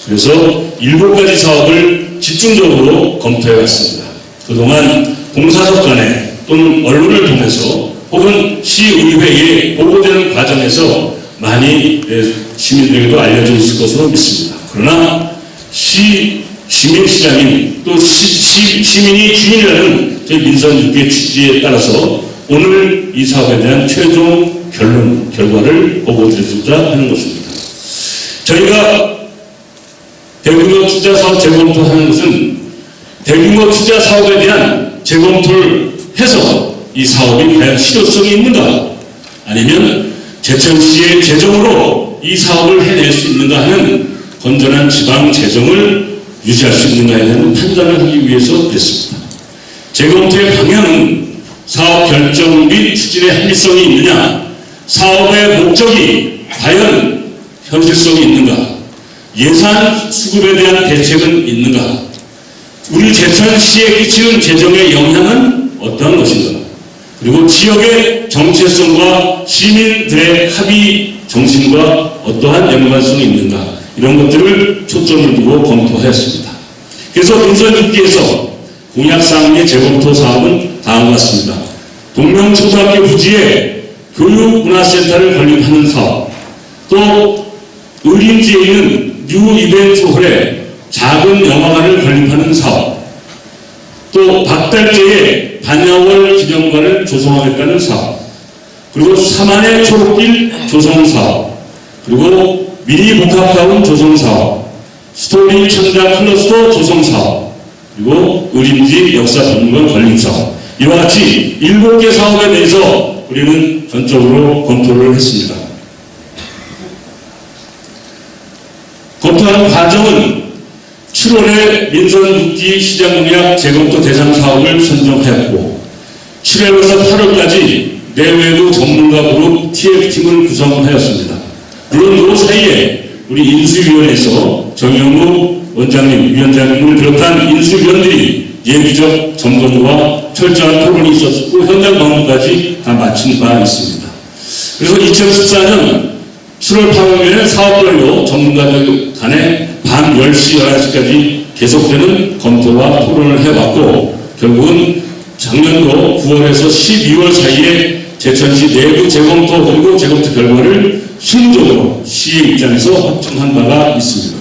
그래서 7가지 사업을 집중적으로 검토해 왔습니다. 그동안 봉사석 간에 또는 언론을 통해서 혹은 시의회에 보고되는 과정에서 많이 시민들에게도 알려져 있을 것으로 믿습니다. 그러나 시민시장인 또 시민이 주인이라는 저희 민선 6개 취지에 따라서 오늘 이 사업에 대한 최종 결과를 보고드리고자 하는 것입니다. 저희가 대규모 투자 사업 재검토하는 것은 대규모 투자 사업에 대한 재검토를 해서 이 사업이 과연 실효성이 있는가 아니면 제천시의 재정으로 이 사업을 해낼 수 있는가 하는 건전한 지방 재정을 유지할 수 있는가에 대한 판단을 하기 위해서 그랬습니다. 재검토의 방향은 사업 결정 및 추진의 합리성이 있느냐, 사업의 목적이 과연 현실성이 있는가, 예산 수급에 대한 대책은 있는가, 우리 제천시에 끼치는 재정의 영향은 어떠한 것인가, 그리고 지역의 정체성과 시민들의 합의 정신과 어떠한 연관성이 있는가, 이런 것들을 초점을 두고 검토하였습니다. 그래서 민선 6기에서 공약사항의 재검토 사업은 다음과 같습니다. 동명초등학교 부지에 교육문화센터를 건립하는 사업, 또 의림지에 있는 뉴 이벤트홀에 작은 영화관을 건립하는 사업, 또 박달재의 반야월 기념관을 조성하겠다는 사업, 그리고 삼안의 초록길 조성 사업, 그리고 미니 복합타운 조성 사업, 스토리 천자 클러스터 조성 사업, 그리고 의림지 역사박물관 건립 사업, 이와 같이 7개 사업에 대해서 우리는 전적으로 검토를 했습니다. 검토하는 과정은 7월에 민선 6기 시장공약 재검토 대상 사업을 선정하였고 7월에서 8월까지 내외부 전문가 그룹 TF팀을 구성하였습니다. 물론 그 사이에 우리 인수위원회에서 정영우 원장님, 위원장님을 비롯한 인수위원들이 예비적 점검과 철저한 토론이 있었고 현장 방문까지 다 마친 바 있습니다. 그래서 2014년 7월 8월에는 사업별로 전문가들 간에 밤 10시, 11시까지 계속되는 검토와 토론을 해왔고 결국은 작년도 9월에서 12월 사이에 제천시 내부 재검토 그리고 재검토 결과를 실무적으로 시의 입장에서 확정한 바가 있습니다.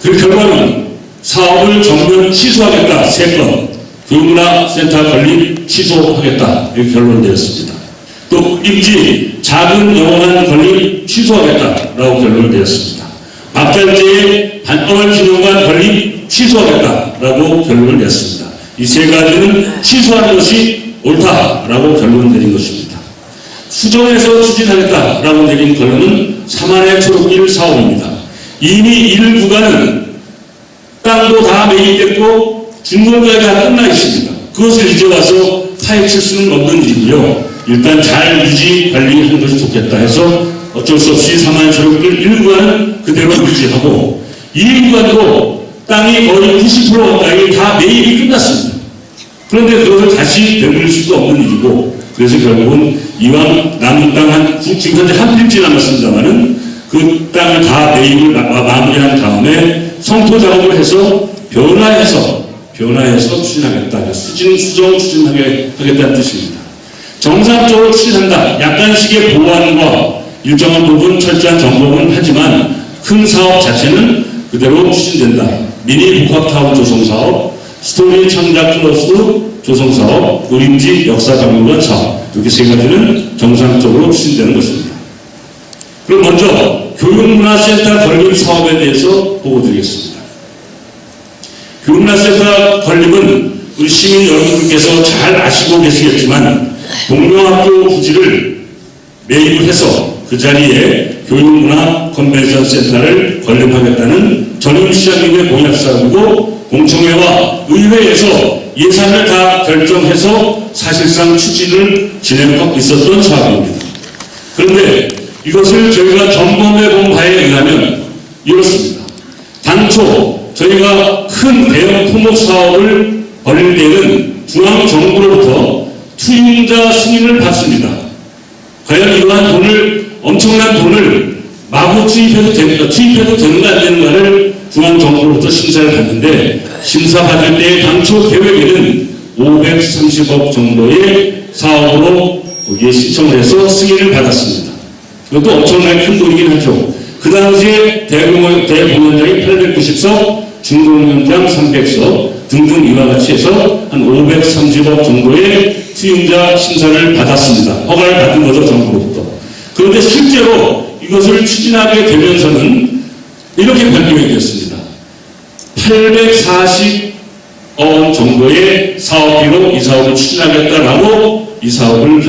그 결과는 사업을 전면 취소하겠다 3건, 교육문화센터 건립 취소하겠다 이렇게 결론되었습니다. 또 임지 작은 영원한 건립 취소하겠다라고 결론을 내렸습니다. 박달재의 반동한 기념관 건립 취소하겠다라고 결론을 냈습니다. 이 세 가지는 취소하는 것이 옳다라고 결론을 내린 것입니다. 수정해서 추진하겠다라고 내린 결론은 삼안의 초록길 사업입니다. 이미 1구간은 땅도 다 매입됐고 준공까지 다 끝나 있습니다. 그것을 이제 와서 파헤칠 수는 없는 일이고요. 일단 잘 유지 관리하는 것이 좋겠다 해서 어쩔 수 없이 삼안 초록길 1구간은 그대로 유지하고 2구간도 땅이 거의 90% 가까이 다 매입이 끝났습니다. 그런데 그것을 다시 되돌릴 수도 없는 일이고, 그래서 결국은 이왕 남은 땅 지금 현재 한 필지 남았습니다만은 그 땅을 다 매입을 마무리한 다음에 성토 작업을 해서 변화해서 추진하겠다. 수정 추진하겠다는 뜻입니다. 정상적으로 추진한다. 약간씩의 보완과 일정한 부분 철저한 점검은 하지만 큰 사업 자체는 그대로 추진된다. 미니 복합타운 조성사업, 스토리 창작 클러스 조성사업, 우림지 역사박물관 사업, 이렇게 세 가지는 정상적으로 추진되는 것입니다. 그럼 먼저 교육문화센터 건립 사업에 대해서 보고드리겠습니다. 교육문화센터 건립은 우리 시민 여러분들께서 잘 아시고 계시겠지만 동명학교 부지를 매입을 해서 그 자리에 교육문화 컨벤션 센터를 건립하겠다는 전임 시장님의 공약사업이고, 공청회와 의회에서 예산을 다 결정해서 사실상 추진을 진행하고 있었던 사업입니다. 그런데 이것을 저희가 점검해 본 바에 의하면 이렇습니다. 당초 저희가 큰 대형 토목 사업을 벌일 때는 중앙정부로부터 투임자 승인을 받습니다. 과연 이러한 엄청난 돈을 마구 투입해도 되는가 안 되는가를 중앙정부로부터 심사를 받는데, 심사받을 때의 당초 계획에는 530억 정도의 사업으로 거기에 신청을 해서 승인을 받았습니다. 이것도 엄청나게 큰 돈이긴 하죠. 그 당시에 대공연장이 890석, 중공연장 300석 등등 이와 같이 해서 한 530억 정도의 투임자 심사를 받았습니다. 허가를 받은 거죠, 정부로부터. 그런데 실제로 이것을 추진하게 되면서는 이렇게 변경이 되었습니다. 840억 정도의 사업비로 이 사업을 추진하겠다라고 이 사업을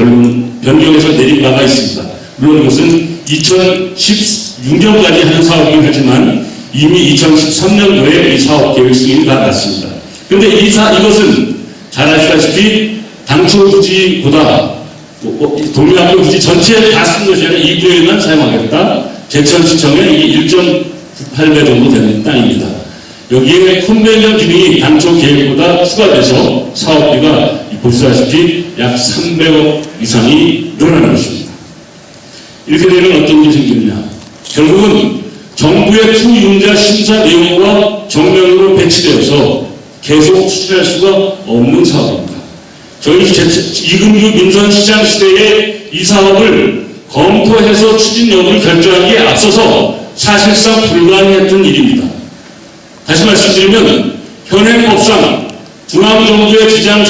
변경해서 내린 바가 있습니다. 물론 이것은 2016년까지 하는 사업이긴 하지만 이미 2013년도에 이 사업 계획 승인이 다 났습니다. 그런데 이것은 잘 아시다시피 당초 부지보다 동명학교 부지 전체에 다 쓴 것이 아니라 이 구역에만 사용하겠다. 제천 시청에 1.98배 정도 되는 땅입니다. 여기에 컨벤션 기능이 당초 계획보다 추가돼서 사업비가 보시다시피 약 300억 이상이 늘어나는 것입니다. 이렇게 되면 어떤 일이 생기느냐. 결국은 정부의 투임자 심사 내용과 정면으로 배치되어서 계속 추진할 수가 없는 사업입니다. 저희 이금규 민선시장 시대에 이 사업을 검토해서 추진 여부를 결정하기에 앞서서 사실상 불가능했던 일입니다. 다시 말씀드리면 현행법상 중앙정부의 지방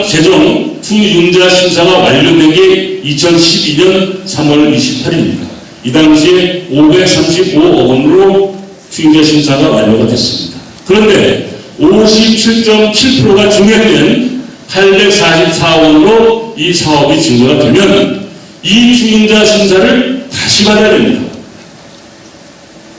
재정 투임자 심사가 완료된 게 2012년 3월 28일입니다. 이 당시에 535억 원으로 투임자 심사가 완료가 됐습니다. 그런데 57.7%가 증액된 844억 원으로 이 사업이 증가가 되면 이 투임자 심사를 다시 받아야 됩니다.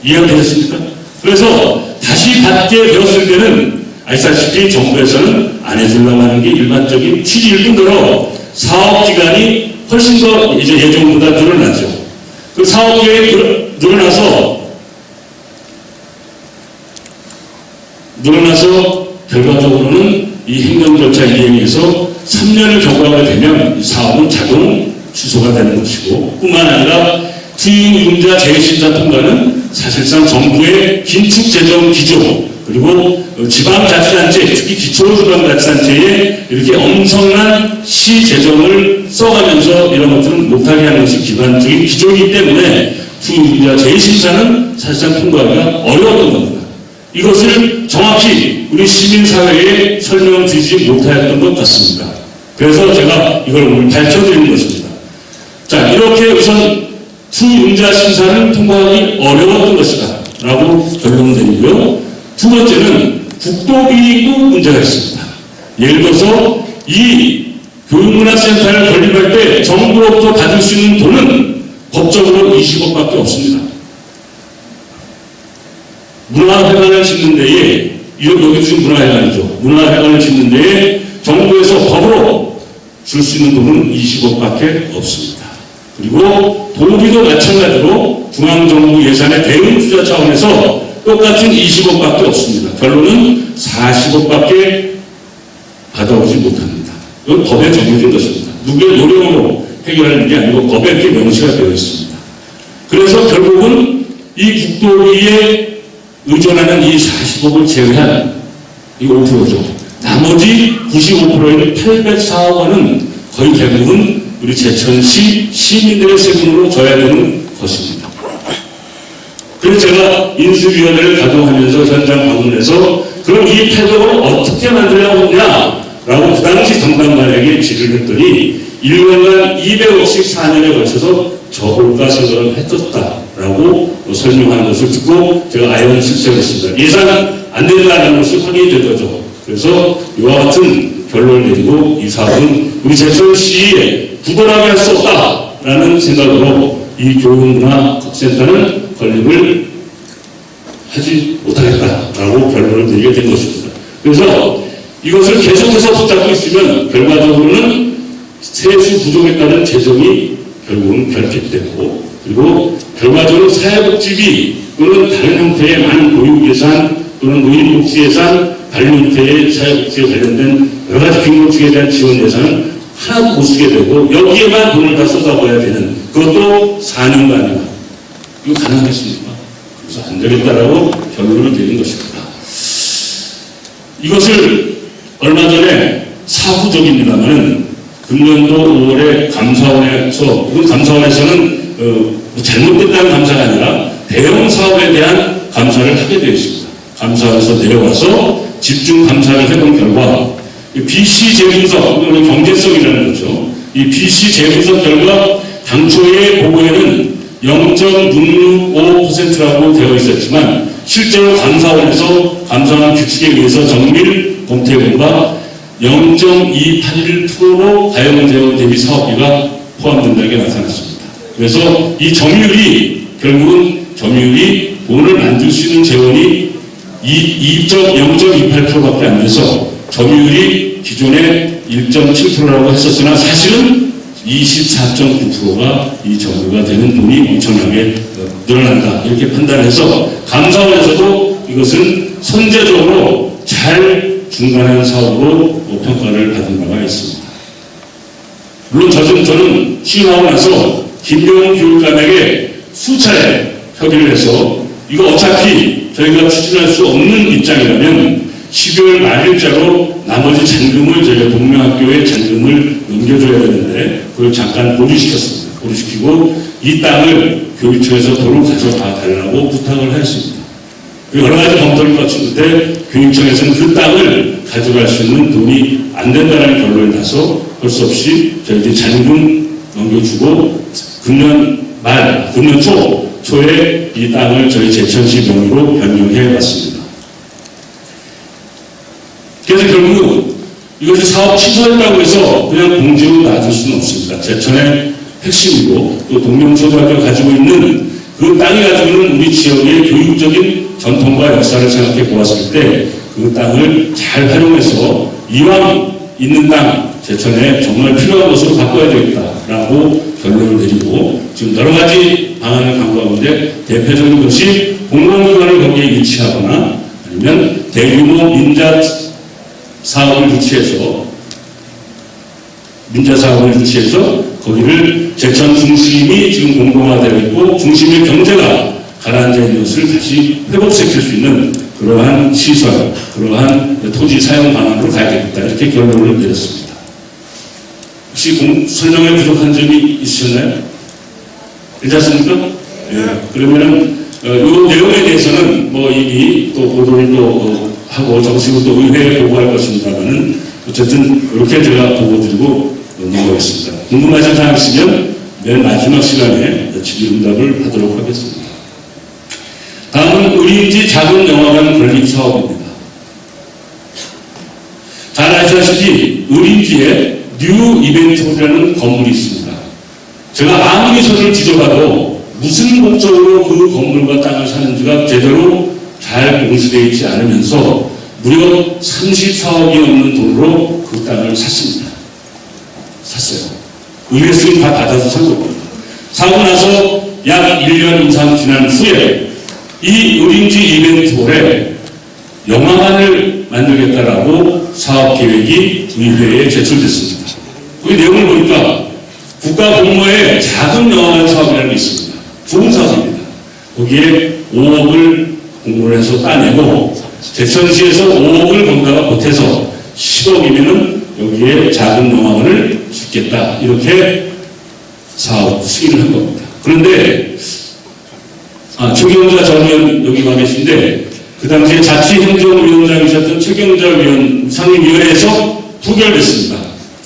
이해가 되셨습니까? 그래서 다시 받게 되었을 때는 아시다시피 정부에서는 안 해주려고 하는 게 일반적인 취지일 뿐더러 사업 기간이 훨씬 더 이제 예정보다 늘어나죠. 그 사업 계획이 늘어나서 결과적으로는 이 행정 절차 이행에서 3년을 경과하게 되면 이 사업은 자동 취소가 되는 것이고, 뿐만 아니라 투임자 재심사 통과는 사실상 정부의 긴축재정 기조, 그리고 지방자치단체, 특히 기초지방자치단체에 이렇게 엄청난 시재정을 써가면서 이런 것들은 못하게 하는 것이 기본적인 기조이기 때문에 투임자 재심사는 사실상 통과하기가 어려웠던 겁니다. 이것을 정확히 우리 시민사회에 설명드리지 못하였던 것 같습니다. 그래서 제가 이걸 오늘 밝혀드리는 것입니다. 이렇게 우선 투융자 심사를 통과하기 어려웠던 것이다 라고 결론을 내리고요. 두 번째는 국도비도 문제가 있습니다. 예를 들어서 이 교육문화센터를 건립할 때 정부로부터 받을 수 있는 돈은 법적으로 20억밖에 없습니다. 문화회관을 짓는 데에, 여기 지금 문화회관이죠. 문화회관을 짓는 데에 정부에서 법으로 줄 수 있는 돈은 20억밖에 없습니다. 그리고 도비도 마찬가지로 중앙정부 예산의 대응 투자 차원에서 똑같은 20억밖에 없습니다. 결론은 40억밖에 받아오지 못합니다. 이건 법에 정해진 것입니다. 누구의 노력으로 해결하는 게 아니고 법에 이렇게 명시가 되어 있습니다. 그래서 결국은 이 국도비에 의존하는 이 40억을 제외한 이 5%죠. 나머지 95%인 804억 원은 거의 대부분 우리 제천시 시민들의 세금으로 져야 되는 것입니다. 그래서 제가 인수위원회를 가동하면서 현장 방문해서 그럼 이 800억을 어떻게 만들려고 했냐라고 그 당시 담당관에게 질의를 했더니 1년간 200억씩 4년에 걸쳐서 저볼까 생각을 했었다라고 설명하는 것을 듣고 제가 아연 실색했습니다. 예산 안 된다는 것이 확인이 된 거죠. 그래서 이와 같은 결론을 내리고 이 사업은 우리 제천시에 부도나게 할 수 없다라는 생각으로 이 교육문화센터는 건립을 하지 못하겠다라고 결론을 내리게 된 것입니다. 그래서 이것을 계속해서 붙잡고 있으면 결과적으로는 세수 부족에 따른 재정이 결국은 결핍되고, 그리고 결과적으로 사회복지비 또는 다른 형태의 많은 교육예산 또는 노인복지 예산, 다른 형태의 사회복지에 관련된 여러 가지 빈곤층에 대한 지원 예산은 하나도 못 쓰게 되고 여기에만 돈을 다 쏟아부어야 되는, 그것도 4년간이나. 이거 가능하겠습니까? 그래서 안 되겠다라고 결론을 내린 것입니다. 이것을 얼마 전에 사후적입니다만 금년도 5월에 감사원에서, 이건 감사원에서는 잘못됐다는 감사가 아니라 대형 사업에 대한 감사를 하게 되어 있습니다. 감사원에서 내려와서 집중 감사를 해본 결과 BC 재분석, 이거는 경제성이라는 거죠. 이 BC 재분석 결과 당초의 보고에는 0.665%라고 되어 있었지만 실제로 감사원에서 감사원 규칙에 의해서 정밀 검토해 본가 0.281%로 가용재원 대비 사업비가 포함된다는 게 나타났습니다. 그래서 이 점유율이 결국은 점유율이 돈을 만들 수 있는 재원이 0.28%밖에 안 돼서 점유율이 기존에 1.7%라고 했었으나 사실은 24.9%가 이 점유가 되는 돈이 엄청나게 늘어난다, 이렇게 판단해서 감사원에서도 이것은 선제적으로 잘 중단한 사업으로 평가를 받은 바가 있습니다. 물론 저는 취임하고 나서 김병훈 교육감에게 수차례 협의를 해서 이거 어차피 저희가 추진할 수 없는 입장이라면 12월 말일자로 나머지 잔금을 저희가 동명학교에 잔금을 넘겨줘야 되는데 그걸 잠깐 보류시켰습니다. 보류시키고 이 땅을 교육청에서 도로 가져가 달라고 부탁을 하였습니다. 여러 가지 검토를 거치는데 교육청에서는 그 땅을 가져갈 수 있는 돈이 안 된다는 결론에 나서 할 수 없이 저희들이 잔금 넘겨주고 금년 초에 이 땅을 저희 제천시 명의로 변경해 왔습니다. 그래서 결국 이것이 사업 취소했다고 해서 그냥 공지로 놔둘 수는 없습니다. 제천의 핵심이고 또 동명초등학교가 가지고 있는 그 땅이 가지고 있는 우리 지역의 교육적인 전통과 역사를 생각해 보았을 때 그 땅을 잘 활용해서 이왕 있는 땅 제천에 정말 필요한 것으로 바꿔야 되겠다라고 결론을 내리고 지금 여러 가지 방안을 강구하는데 대표적인 것이 공공기관을 거기에 유치하거나 아니면 대규모 민자 사업을 유치해서 거기를 제천 중심이 지금 공공화되어 있고 중심의 경제가 가라앉아 있는 것을 다시 회복시킬 수 있는 그러한 시설, 그러한 토지 사용 방안으로 가야 되겠다, 이렇게 결론을 내렸습니다. 혹시 설명에 부족한 점이 있으셨나요? 괜찮습니까? 예. 그러면은 이 내용에 대해서는 뭐 이미 또 보도를 또 하고 정식으로 또 의회에 보고할 것입니다만은 어쨌든 이렇게 제가 보고 드리고 넘어가겠습니다. 궁금하신 사항 있으면 맨 마지막 시간에 질의응답을 하도록 하겠습니다. 다음은 의림지 작은 영화관 건립 사업입니다. 잘 아시다시피 의림지에 뉴 이벤트홀이라는 건물이 있습니다. 제가 아무리 손을 뒤져봐도 무슨 목적으로 그 건물과 땅을 사는지가 제대로 잘 공시되어 있지 않으면서 무려 34억이 넘는 돈으로 그 땅을 샀습니다. 샀어요. 의뢰수는 다 받아서 산 겁니다. 사고 나서 약 1년 이상 지난 후에 이 의림지 이벤트홀에 영화관을 만들겠다라고 사업계획이 의회에 제출됐습니다. 그 내용을 보니까 국가공모의 작은 영화관 사업이라는 게 있습니다. 좋은 사업입니다. 거기에 5억을 공모를 해서 따내고 제천시에서 5억을 거기다가 보태서 10억이면은 여기에 작은 영화관을 짓겠다. 이렇게 사업 승인을 한 겁니다. 그런데 최경자 전 의원 여기 와 계신데 그 당시에 자치행정위원장이셨던 최경자 상임위원회에서 부결됐습니다.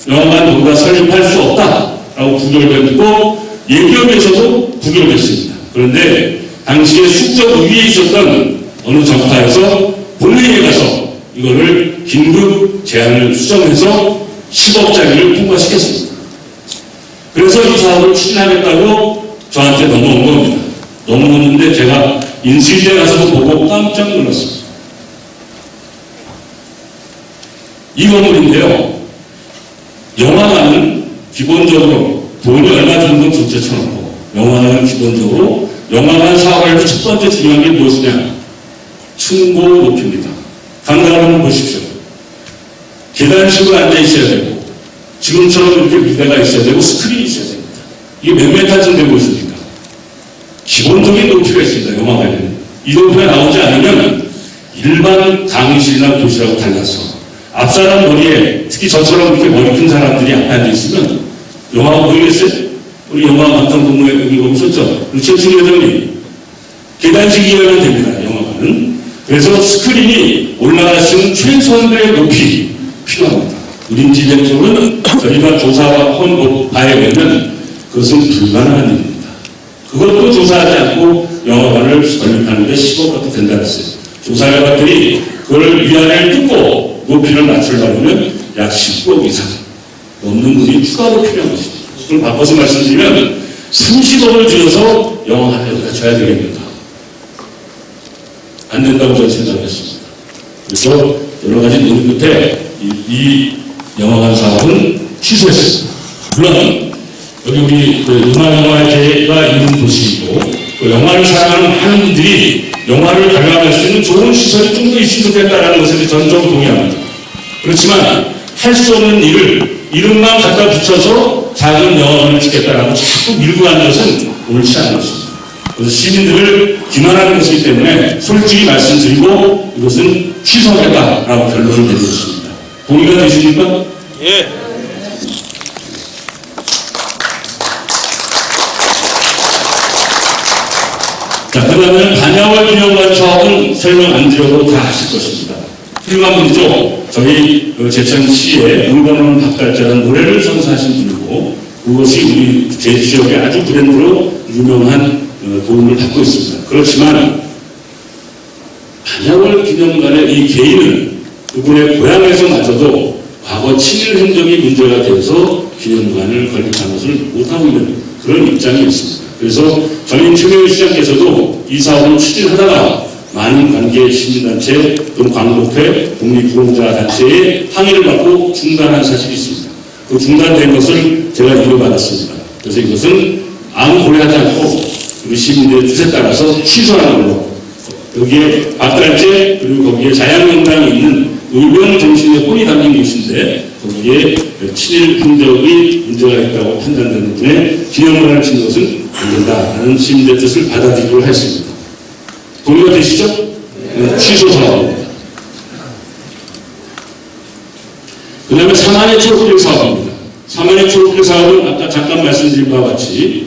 영화관 거기다 설립할 수 없다라고 부결됐고 예결에서도 부결됐습니다. 그런데 당시에 숙적위에 있었던 어느 정파에서 본회의에 가서 이거를 긴급 제안을 수정해서 10억짜리를 통과시켰습니다. 그래서 이 사업을 추진하겠다고 저한테 넘어온 겁니다. 넘어오는데 제가 인수위에 가서 보고 깜짝 놀랐습니다. 이 건물인데요. 영화관은 기본적으로 돈이 얼마 정도 둘째 쳐놓고 영화관은 기본적으로 영화관 사업을 첫 번째 중요한 게 무엇이냐? 층고 높이입니다. 간단하게 보십시오. 계단식으로 앉아 있어야 되고 지금처럼 이렇게 미대가 있어야 되고 스크린이 있어야 됩니다. 이게 몇 메타쯤 되고 있습니까? 기본적인 높이가 있습니다. 영화관에는. 이 높이가 나오지 않으면 일반 강의실이나 교실하고 달라서 앞사람 머리에 특히 저처럼 이렇게 머리 큰 사람들이 앞에 앉아 있으면 영화관 보이겠어요? 우리 영화 어떤 동무에 여기 오셨죠? 최충 회장님. 계단식이어야 됩니다. 영화관은. 그래서 스크린이 올라가시는 최소한의 높이 필요합니다. 의림지 이벤트로는 저희가 조사한 바에 의하면 그것은 불가능한 일입니다. 그것도 조사하지 않고 영화관을 건립하는데 10억 갖도 된다 했어요. 조사해 봤더니 그걸 위안을 뜯고 높이를 맞추려면 약 10억 이상 넘는 분이 추가로 필요한 것입니다. 그걸 바꿔서 말씀드리면 30억을 들여서 영화관을 여기다 줘야 되겠는가. 안 된다고 저는 생각했습니다. 그래서 여러 가지 논의 끝에 이 영화관 사업은 취소했습니다. 물론 여기 우리 음악영화제가 있는 도시이고 그 영화를 사랑하는 많은 분들이 영화를 관람할 수 있는 좋은 시설이 좀 더 있으면 좋겠다는 것에 저는 좀 동의합니다. 그렇지만 할 수 없는 일을 이름만 갖다 붙여서 작은 영화관을 짓겠다라고 자꾸 밀고 가는 것은 옳지 않은 것입니다. 그래서 시민들을 기만하는 것이기 때문에 솔직히 말씀드리고 이것은 취소하겠다라고 결론을 내렸습니다. 동의가 되십니까? 예. 자, 그 다음에 반야월 기념관 사업은 설명 안 드려도 다 아실 것입니다. 훌륭한 분이죠. 저희 제천시에 물건은 박달자라는 노래를 선사하신 분이고 그것이 우리 제 지역의 아주 브랜드로 유명한 도움을 받고 있습니다. 그렇지만 반야월 기념관의 이 개인은 그분의 고향에서마저도 과거 친일 행정이 문제가 되어서 기념관을 건립한 것을 못하고 있는 그런 입장이었습니다. 그래서 전임 최명희 시장께서도 이 사업을 추진하다가 많은 관계 시민단체 또는 광복회 독립구공자단체의 항의를 받고 중단한 사실이 있습니다. 그 중단된 것을 제가 이어받았습니다. 그래서 이것은 아무 고려하지 않고 우리 시민들의 뜻에 따라서 취소하는 걸로 여기에 박달재 그리고 거기에 자양명당이 있는 의병 정신의 혼이 담긴 곳인데 거기에 친일 흔적이 문제가 있다고 판단되는 분에 기념관을 짓는 것은 안 된다는 시민들의 뜻을 받아들이기로 했습니다. 동의가 되시죠? 네. 취소 사업입니다. 그 다음에 사만의 초록길 사업입니다. 사만의 초록길 사업은 아까 잠깐 말씀드린 바와 같이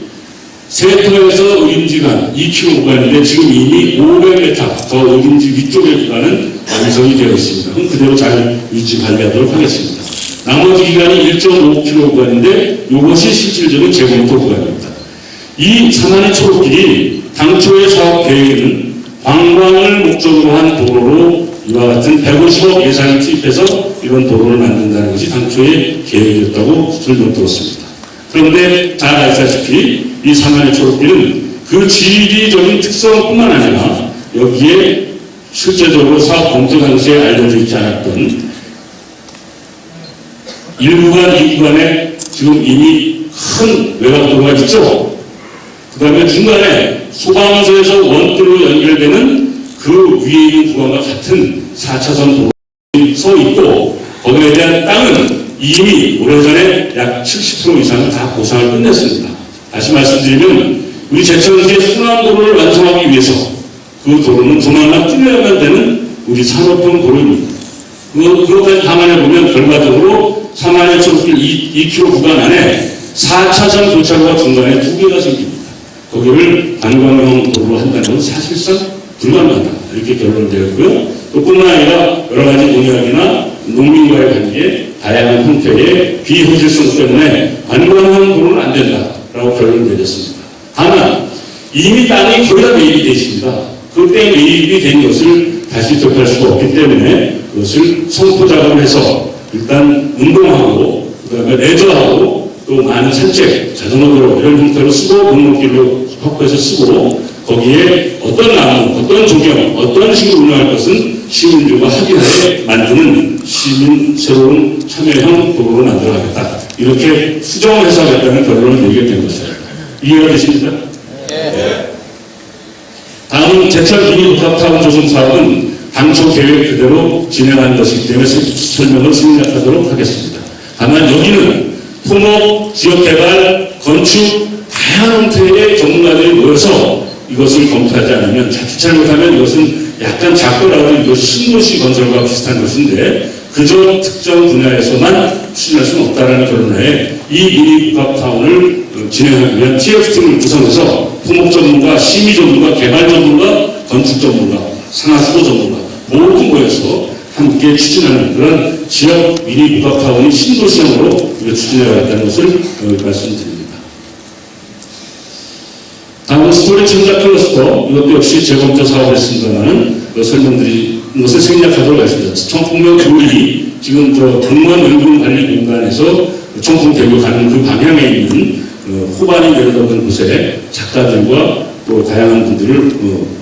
세터에서 의림지간 2km 구간인데 지금 이미 500m 더 의림지 위쪽의 구간은 완성이 되어 있습니다. 그럼 그대로 잘 유지 관리하도록 하겠습니다. 나머지 기간이 1.5km 구간인데 이것이 실질적인 재검토 구간입니다. 이 삼안의 초록길이 당초의 사업 계획은 관광을 목적으로 한 도로로 이와 같은 150억 예산을 투입해서 이런 도로를 만든다는 것이 당초의 계획이었다고 설명 들었습니다. 그런데 잘 아시다시피 이 삼안의 초록길은 그 지리적인 특성뿐만 아니라 여기에 실제적으로 사업 검토 당시에 알려져 있지 않았던 1구간, 2구간에 지금 이미 큰 외곽도로가 있죠. 그 다음에 중간에 소방서에서 원도로 연결되는 그 위에 있는 구간과 같은 4차선 도로가 서 있고 거기에 대한 땅은 이미 오래전에 약 70% 이상은 다 보상을 끝냈습니다. 다시 말씀드리면 우리 제천시의 순환도로를 완성하기 위해서 그 도로는 조만간 뚫려야만 되는 우리 산업형 도로입니다. 그것까지 감안해보면 결과적으로 삼안의 초록길 2km 구간 안에 4차선 교차로가 중간에 2개가 생깁니다. 거기를 관광형 도로로 한다는 건 사실상 불가능하다. 이렇게 결론되었고요. 또 뿐만 아니라 여러 가지 농약이나 농민과의 관계에 다양한 형태의 비효율성 때문에 관광형 도로는 안 된다라고 결론을 내렸습니다. 다만 이미 땅이 거의 다 매입이 되어 있습니다. 그때 매입이 된 것을 다시 접할 수가 없기 때문에 그것을 성포 작업을 해서 일단 운동하고 그다음에 레저하고 또 많은 산책, 자전거로 이런 형태로 쓰고 공목길로 확보해서 쓰고 거기에 어떤 나무, 어떤 조경, 어떤 식으로 운영할 것은 시민들과 합의하에 만드는 시민 새로운 참여형 도로를 만들어가겠다. 이렇게 수정해서 하겠다는 결론을 내게 된 것입니다. 이해가 되십니까? 네. 다음은 제천 미니복합타운 조성 사업은 당초 계획 그대로 진행한 것이기 때문에 설명을 생략하도록 하겠습니다. 다만 여기는 토목, 지역개발, 건축, 다양한 형태의 전문가들이 모여서 이것을 검토하지 않으면 자칫 잘못하면 이것은 약간 작고라고 이것이 신도시 건설과 비슷한 것인데 그저 특정 분야에서만 추진할 수는 없다는 결론에 이 미니복합타운을 진행하기 위한 TF팀을 구성해서 토목 전문가, 심의 전문가, 개발 전문가, 건축 전문가, 상하수도 전문가 모두 모여서 함께 추진하는 그런 지역 미니복합타운이 신도시형으로 추진해야겠다는 것을 말씀드립니다. 다음은 스토리 창작 클러스터, 이것도 역시 재검토 사업을 했습니다만 설명드린 것을 생략하도록 하겠습니다. 청풍면 교이 지금 공무원 연금 관리 공간에서 청풍대교 가는 그 방향에 있는 호반이 내려다보는 곳에 작가들과 또 다양한 분들을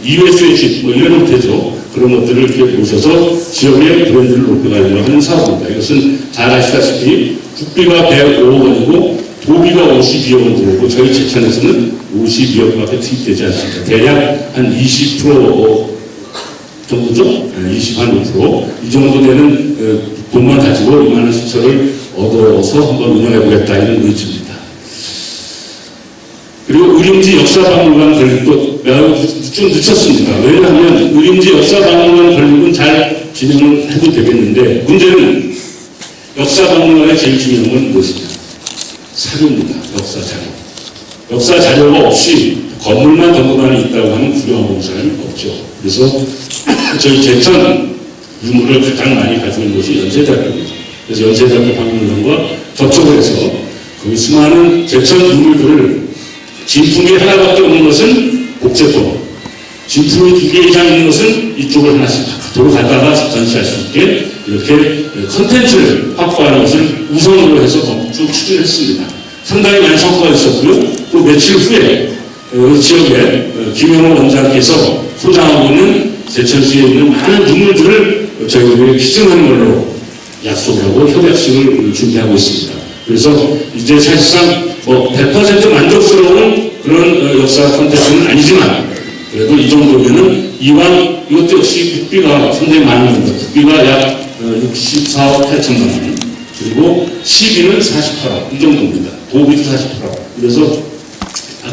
ESG 이런 형태죠. 그런 것들을 이렇게 모셔서 지역의 브랜드를 높여가려고 하는 사업입니다. 이것은 잘 아시다시피 국비가 105억 원이고 도비가 52억 원 들어오고 저희 제천에서는 52억밖에 투입되지 않습니다. 대략 한 20% 정도죠? 20한 5%. 이 정도 되는 돈만 가지고 이만한 시설을 얻어서 한번 운영해보겠다 이런 의지입니다. 그리고 의림지 역사박물관 건립도 매우 좀 늦췄습니다. 왜냐하면 의림지 역사박물관 건립은 잘 진행을 해도 되겠는데 문제는 역사박물관의 제일 중요한 건 무엇이냐? 사료입니다. 역사 자료. 역사 자료가 없이 건물만 건물만에 있다고 하면 구경하고 사람이 없죠. 그래서 저희 제천 유물을 가장 많이 가지고 있는 곳이 연세대학교입니다. 그래서 연세대학교 박물관과 접촉을 해서 거기 수많은 제천 유물들을 진품이 하나밖에 없는 것은 복제도, 진품이 2개 이상 있는 것은 이쪽을 하나씩 도로 갖다가 전시할 수 있게 이렇게 컨텐츠를 확보하는 것을 우선으로 해서 쭉 추진했습니다. 상당히 많이 성과가 있었고요. 또 며칠 후에 지역에 김현호 원장께서 소장하고 있는 제천시에 있는 많은 유물들을 저희들이 기증하는 걸로 약속하고 협약식을 준비하고 있습니다. 그래서 이제 사실상 100% 만족스러운 그런 역사 콘텐츠는 아니지만 그래도 이 정도면은 이왕 이것도 역시 국비가 상당히 많은 겁니다. 국비가 약 64억 8천만 원 그리고 시비는 48억 이 정도입니다. 도비도 48억 그래서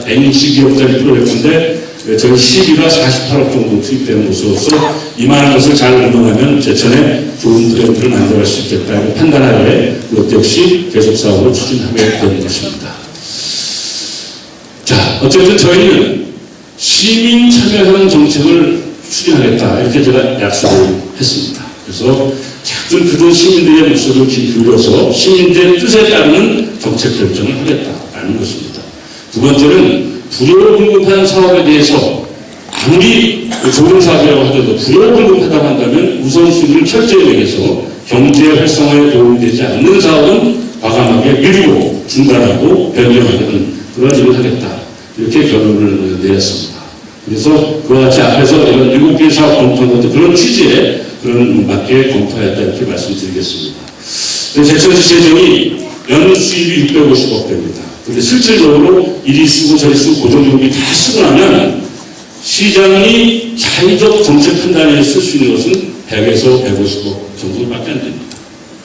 162억짜리 프로젝트인데 저희 시비가 48억 정도 투입되는 것으로서 이만한 것을 잘 운영하면 제천에 좋은 브랜드를 만들어갈 수 있겠다 이렇게 판단하에 이것 역시 계속 사업을 추진하게 되는 것입니다. 자, 어쨌든 저희는 시민 참여형 정책을 추진하겠다 이렇게 제가 약속을 했습니다. 그래서 작은 그런 시민들의 목소리를 기울여서 시민들의 뜻에 따르는 정책 결정을 하겠다라는 것입니다. 두 번째는 불효불급한 사업에 대해서 아무리 좋은 사업이라고 하더라도 불효불급하다고 한다면 우선순위를 철저히 매겨서 경제 활성화에 도움이 되지 않는 사업은 과감하게 미루고 중단하고 변경하는 그런 일을 하겠다. 이렇게 결론을 내렸습니다. 그래서 그와 같이 앞에서 이런 7개 사업 검토한 것도 그런 취지에 그런 맞게 검토하였다 이렇게 말씀드리겠습니다. 제천시 재정이 연 수입이 650억 됩니다. 그런데 실질적으로 이리 쓰고 저리 쓰고 고정비용이 다 쓰고 나면 시장이 자의적 정책 판단에 쓸 수 있는 것은 100에서 150억 정도밖에 안 됩니다.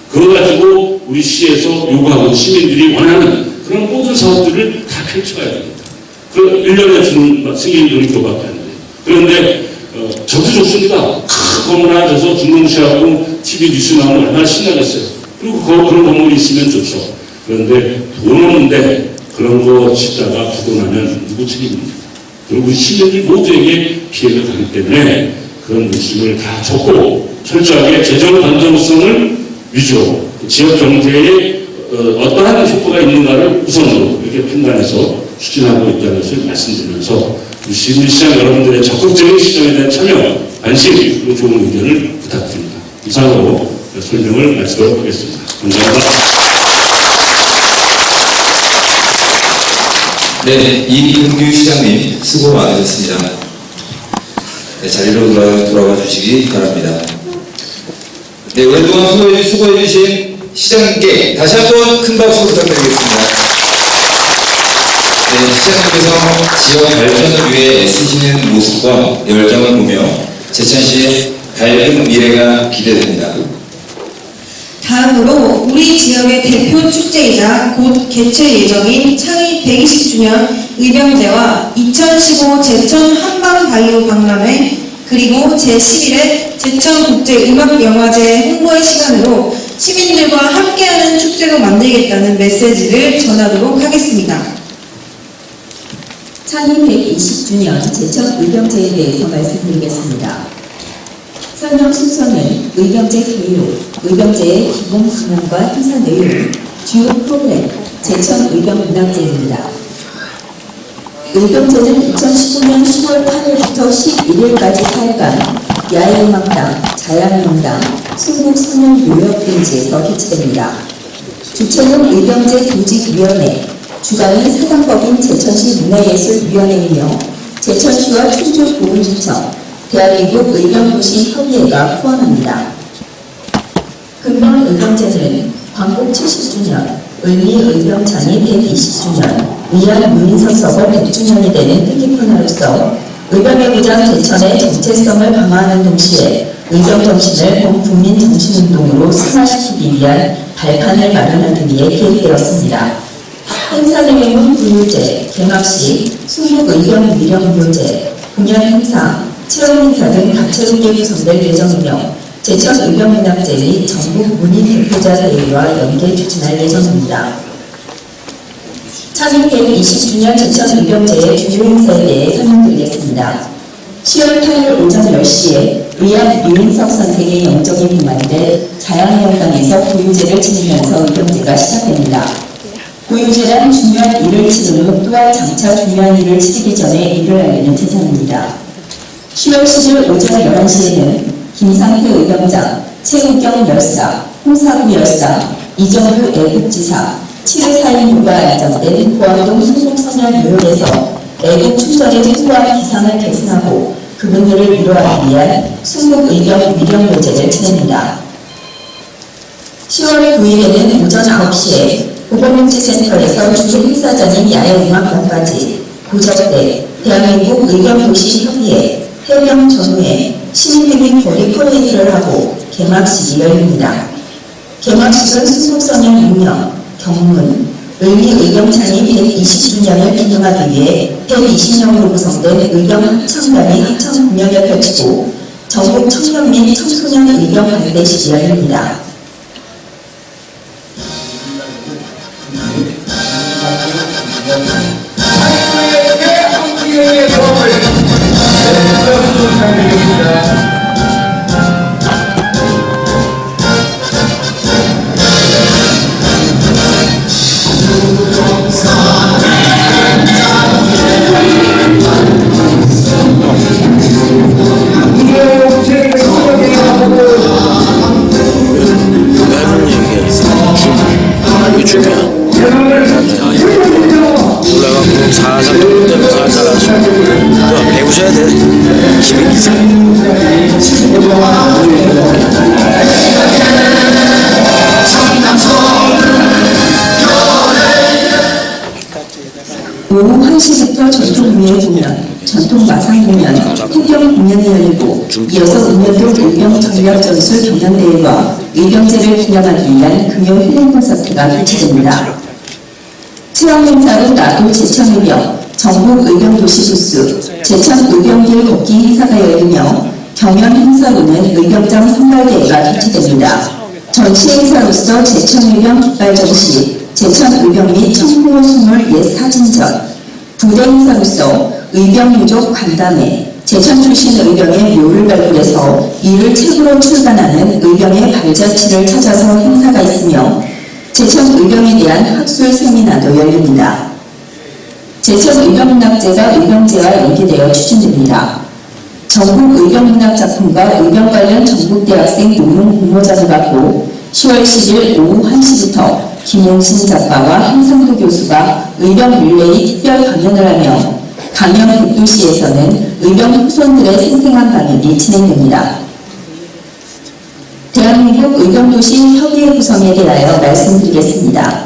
그거 가지고 우리 시에서 요구하고 시민들이 원하는 그런 모든 사업들을 다 펼쳐가야 됩니다. 그 1년에 주는 승인 돈이 그거밖에 안 돼요. 그런데 저도 좋습니다. 큰 건물 하나 져서 중공시하고 TV 뉴스 나오면 얼마나 신나겠어요. 그리고 그런 건물이 있으면 좋죠. 그런데 돈 없는데 그런 거 짓다가 부도나면 누구 책임입니까? 그리고 우리 시민들 모두에게 피해가 가기 때문에 그런 욕심을 다 접고 철저하게 재정 안정성을 위주로 지역 경제에 어떠한 효과가 있는가를 우선으로 이렇게 판단해서 추진하고 있다는 것을 말씀드리면서 우리 시장 여러분들의 적극적인 시장에 대한 참여, 관심, 그리고 좋은 의견을 부탁드립니다. 이상으로 설명을 마치도록 하겠습니다. 감사합니다. 네, 이근규 시장님 수고 많으셨습니다. 네, 자리로 돌아가 주시기 바랍니다. 네, 오랫동안 수고해 주신 시장님께 다시 한번 큰 박수 부탁드리겠습니다. 네, 시장님께서 지역 발전을 위해 애쓰시는 모습과 열정을 보며 제천시의 밝은 미래가 기대됩니다. 다음으로 우리 지역의 대표 축제이자 곧 개최 예정인 창립 120주년 의병제와 2015 제천 한방바이오 박람회 그리고 제11회 제천국제음악영화제 홍보의 시간으로 시민들과 함께하는 축제로 만들겠다는 메시지를 전하도록 하겠습니다. 창립 120주년 제천 의병제에 대해서 말씀드리겠습니다. 설명 순서는 의병제 개요, 의병제의 기본 방향과 행사 내용, 주요 프로그램, 제천 의병문학제입니다. 의병제는 2015년 10월 8일부터 11일까지 4일간 야외음악당, 자양음악당, 순국소년요역 등지에서 개최됩니다. 주최는 의병제 조직위원회, 주관은 사단법인 제천시 문화예술위원회이며 제천시와 충주보훈시청, 대한민국 의병도시 협의회가 포함합니다. 금방 의병제는 광복 70주년, 을미 의병 창립 120주년, 위안 무인선 서거 100주년이 되는 뜻깊은 하루서 의병의 고장 제천의 정체성을 강화하는 동시에 의병 정신을 본 국민 정신운동으로 승화시키기 위한 발판을 마련하기 위해 기획되었습니다. 행사 내용은 부유제, 개막식, 순국 의병 위령묘제, 공연 행사, 체험 행사 등 다채롭게 구성될 예정이며 제천 의병문학제 및 전국 문인 대표자 대회와 연계 추진할 예정입니다. 창립 120주년 제천 의병제의 주요 행사에 대해 설명드리겠습니다. 10월 8일 오전 10시에 의안 유인석 선생의 영정이 비만돼 자양명당에서 구유제를 지내면서 의병제가 시작됩니다. 구유제란 중요한 일을 치른 후 또한 장차 중요한 일을 치르기 전에 일을 알리는 제사입니다. 10월 10일 오전 11시에는 김상태 의병장, 최우경 열사, 홍사구 열사, 이정규 애국지사, 7회 사인부가 안정된 보안동 순국소년묘역에서 애국 충전의 후한 기상을 계승하고 그분들을 위로하기 위한 순국의병 위령묘제를 지냅니다. 10월 9일에는 오전 9시에 보건복지센터에서 주요 행사장인 야외음악관까지 고적대, 대한민국 의병도시협의회, 해병전후회, 시민회의 거리 퍼레이드를 하고 개막식이 열립니다. 개막식은 순국소년 6년, 경문, 을미 의병 창립 120주년을 기념하기 위해 120명으로 구성된 의병 합창단이 합창 공연을 펼치고 전국 청년 및 청소년 의병 반대식이 열립니다. 오후 1시부터 전통무예 공연, 전통 마상 공연, 풍경 공연이 열리고 이어서 음연도 의병 전략전술 경연대회와 의병제를 기념하기 위한 금요 힐링 콘서트가 개최됩니다. 체험 행사로 나도 제천의병, 전국 의병도시 부스, 제천 의병길 걷기 행사가 열리며 경연 행사로는 의병장 선발대회가 개최됩니다. 전시 행사로서 제천의병 깃발 전시, 제천의병 및 청포 스물 옛 사진전, 부대 행사로서 의병유족 간담회, 제천 출신 의병의 묘를 발굴해서 이를 책으로 출간하는 의병의 발자취를 찾아서 행사가 있으며 제천 의병에 대한 학술 세미나도 열립니다. 제천 의병문학제가 의병제와 연계되어 추진됩니다. 전국 의병문학 작품과 의병 관련 전국대학생 논문 공모전을 받고 10월 10일 오후 1시부터 김용신 작가와 한상도 교수가 의병 릴레이 특별 강연을 하며 강연 북도시에서는 의병 후손들의 생생한 강연이 진행됩니다. 대한민국 의병도시 협의회 구성에 대하여 말씀드리겠습니다.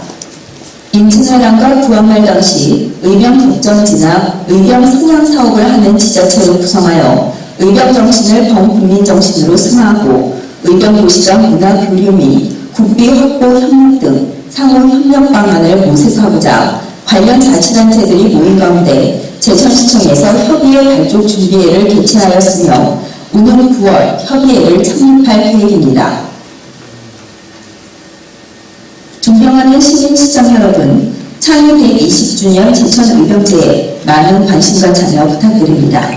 임진왜란과 구한말 당시 의병 격전 진압, 의병 성향 사업을 하는 지자체로 구성하여 의병 정신을 범국민 정신으로 승화하고 의병 도시장 문화 교류 및 국비 확보 협력 등 상호 협력 방안을 모색하고자 관련 자치단체들이 모인 가운데 제천시청에서 협의회 발족 준비회를 개최하였으며 오는 9월 협의회를 창립할 계획입니다. 존경하는 시민시청 여러분, 창립 120주년 제천의병제에 많은 관심과 참여 부탁드립니다.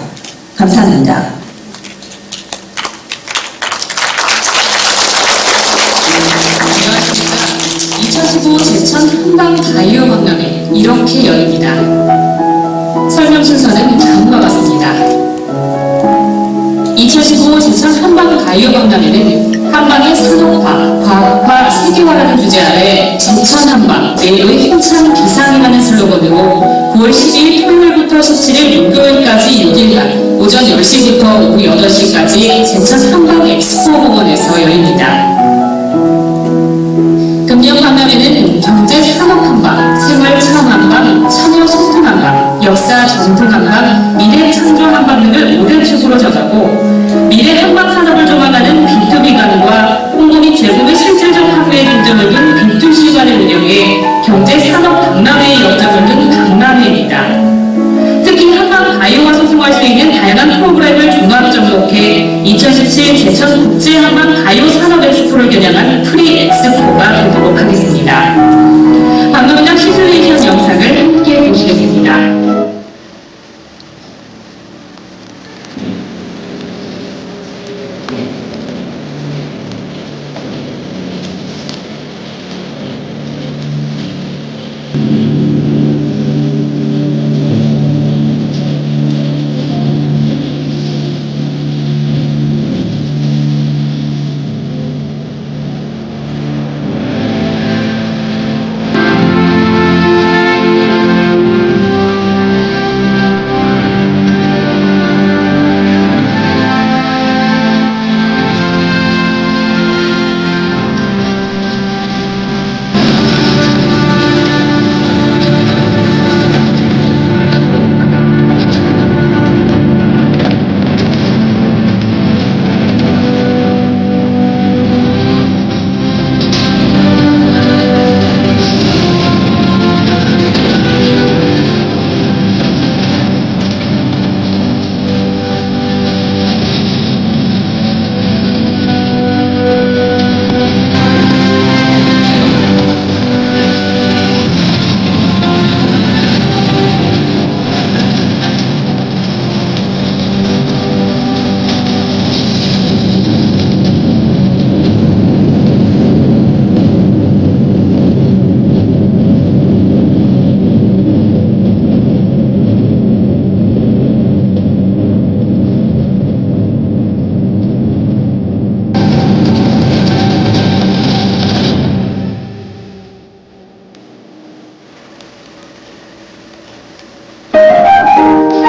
감사합니다. 2015 제천 한방 바이오 박람회 이렇게 열립니다. 설명 순서는 다음과 같습니다. 2015 제천 한방 바이오 박람회는 한방의 산업화, 과학화, 세계화라는 주제 아래 제천 한방, 내로의 힘찬 비상이라는 슬로건으로 9월 10일 토요일부터 17일 목요일까지 6일간 오전 10시부터 오후 8시까지 제천 한방 엑스포공원에서 열립니다. 금년 박람회는 경제 산업 한방, 생활 체험 한방, 참여 소통 한방, 역사 전통 한방, 미래 창조 한방 등을 5대 축으로 정하고 미래 한방 산업을 조망하는 B2B관과 홍보 및 제공의 실질적 확대에 중점을 둔 B2C관을 운영해 경제 산업 박람회의 역점을 둔 박람회입니다. 특히 한방 바이오가 소통할 수 있는 다양한 프로그램을 종합 접목해 2017 제천 국제 한방 바이오 산업 엑스포를 겨냥한 프리 엑스포가 되도록 하겠습니다. 박람회장 시뮬레이션 영상을 함께 보시겠습니다.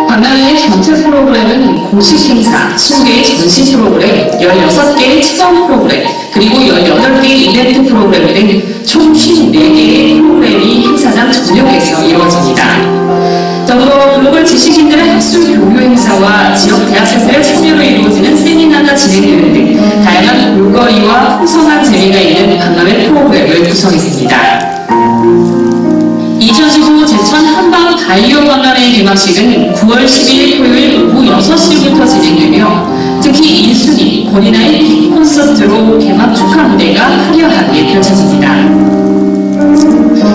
박람회의 전체 프로그램은 공식 행사, 20개의 전시 프로그램, 16개의 체험 프로그램, 그리고 18개의 이벤트 프로그램 등 총 54개의 프로그램이 행사장 전역에서 이루어집니다. 지식인들의 학술 교류 행사와 지역 대학생들의 참여로 이루어지는 세미나가 진행되는 등 다양한 볼거리와 풍성한 재미가 있는 박람회 프로그램을 구성했습니다. 2015 제천 한방 바이오 박람회 개막식은 9월 12일 토요일 오후 6시부터 진행되며 특히 1순위 권인아의 빅 콘서트로 개막 축하 무대가 화려하게 펼쳐집니다.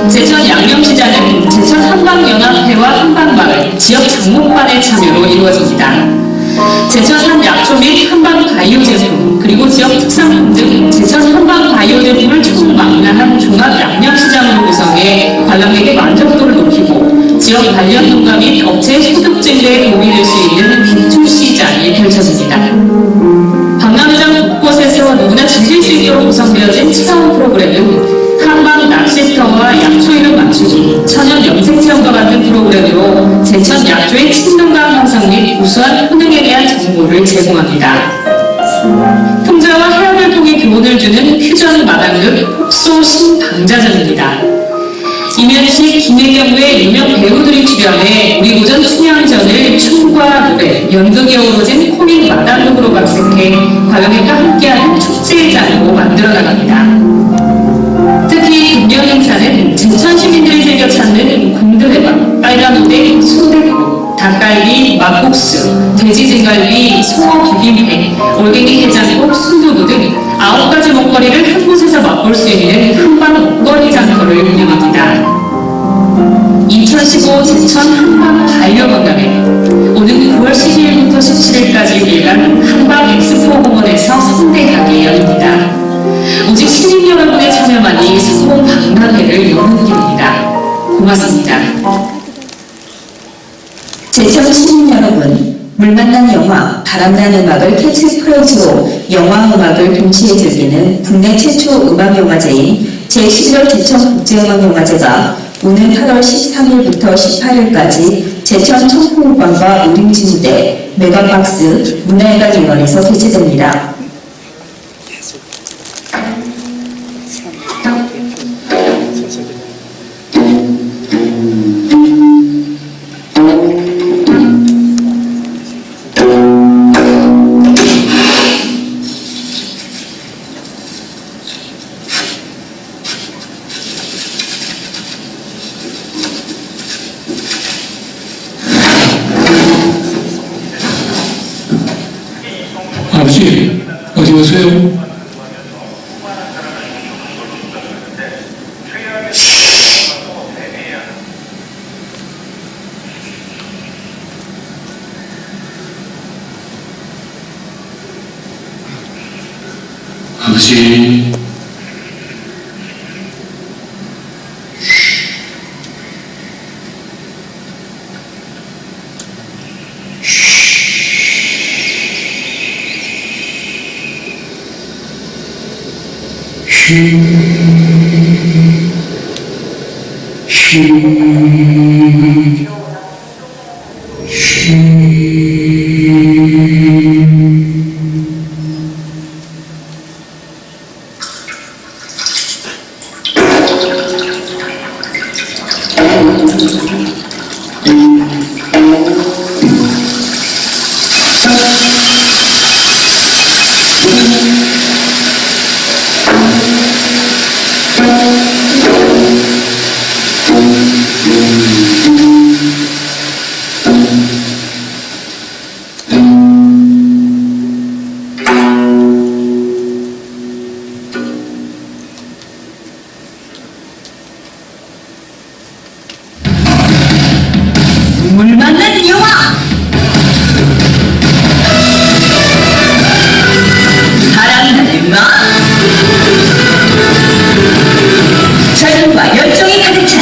제천 양념시장은 제천 한방연합회와 한방마을 지역 장목반의 참여로 이루어집니다. 제천산 약초 및 한방 바이오 제품 그리고 지역 특산품 등 제천 한방 바이오 제품을 총망라한 종합 양념시장으로 구성해 관람객의 만족도를 높이고 지역 관련 농가 및 업체 소득 증대에 도움이 될 수 있는 비투시장이 펼쳐집니다. 박람회장 곳곳에서 누구나 즐길 수 있도록 구성되어진 체험 프로그램은 한방 낚시터와 약초이를 맞추기, 천연 염색체험과 같은 프로그램으로 제천 약초의 친근감 향상 및 우수한 효능에 대한 정보를 제공합니다. 풍자와 해학을 통해 교훈을 주는 퓨전 마당극 폭소 신방자전입니다. 이면식, 김혜경의 유명 배우들이 출연해 우리 고전 춘향전을 춤과 노래, 연극이 어우러진 코믹 마당극으로 각색해 관람객과 함께하는 축제의 장으로 만들어 나갑니다. 특히 금연 행사는 제천 시민들이 즐겨 찾는 곤드레밥, 빨간 오뎅, 순댓국, 닭갈비, 막국수, 돼지 등갈비, 송어 비빔회, 올갱이 해장국, 순두부 등 9가지 먹거리를 한 곳에서 맛볼 수 있는 한방 먹거리 장터를 운영합니다. 2015 제천 한방 바이오 박람회 오는 9월 12일부터 17일까지 일간 한방 엑스포 공원에서 성대하게 열립니다. 오직 시민 여러분의 참여만이 성공 박람회를 여는 길입니다. 고맙습니다. 제천 시민 여러분, 물 만난 영화, 바람난 음악을 캐치프레이즈로 영화 음악을 동시에 즐기는 국내 최초 음악영화제인 제11월 제천국제음악영화제가 오는 8월 13일부터 18일까지 제천 청풍관과 우림지무대 메가박스 문화회관위원회에서 개최됩니다. 아버지, 어디 오세요? 아버지. 물 만난 영화! 바람난 음악! 젊음과 열정이 가득 찬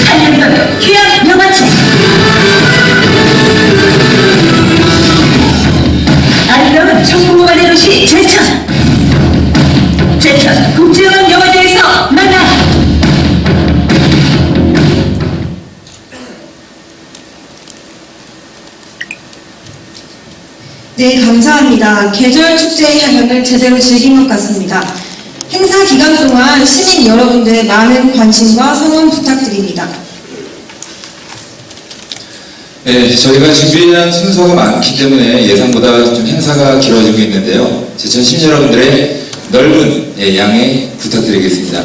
한량도의 휴양 영화제! 아름다운 청풍문화의 도시 제천! 제천 국제음악영화제에서 만나! 네, 감사합니다. 계절 축제의 향연을 제대로 즐긴 것 같습니다. 행사 기간 동안 시민 여러분들의 많은 관심과 성원 부탁드립니다. 네, 저희가 준비한 순서가 많기 때문에 예상보다 좀 행사가 길어지고 있는데요. 제천 시민 여러분들의 넓은 양해 부탁드리겠습니다.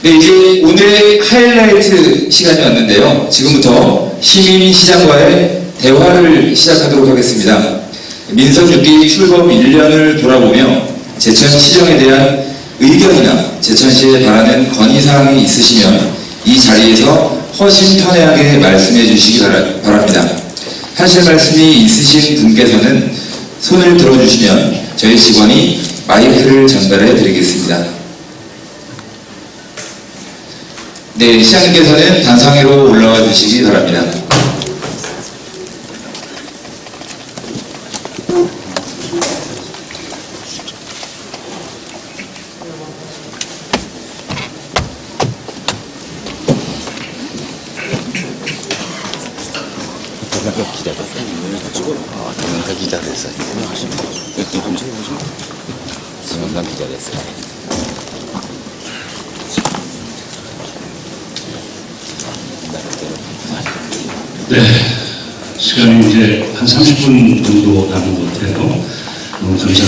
네, 이제 오늘의 하이라이트 시간이 왔는데요. 지금부터 시민시장과의 대화를 시작하도록 하겠습니다. 민선 6기 출범 1년을 돌아보며 제천시정에 대한 의견이나 제천시에 바라는 건의사항이 있으시면 이 자리에서 허심탄회하게 말씀해 주시기 바랍니다. 하실 말씀이 있으신 분께서는 손을 들어주시면 저희 직원이 마이크를 전달해 드리겠습니다. 네, 시장님께서는 단상위로 올라와 주시기 바랍니다. 동영상 기자 됐어요. 동영상 기자 됐어요. 네, 시간이 이제 한 30분 정도 남은 것 같아요. 너무 감사합니다.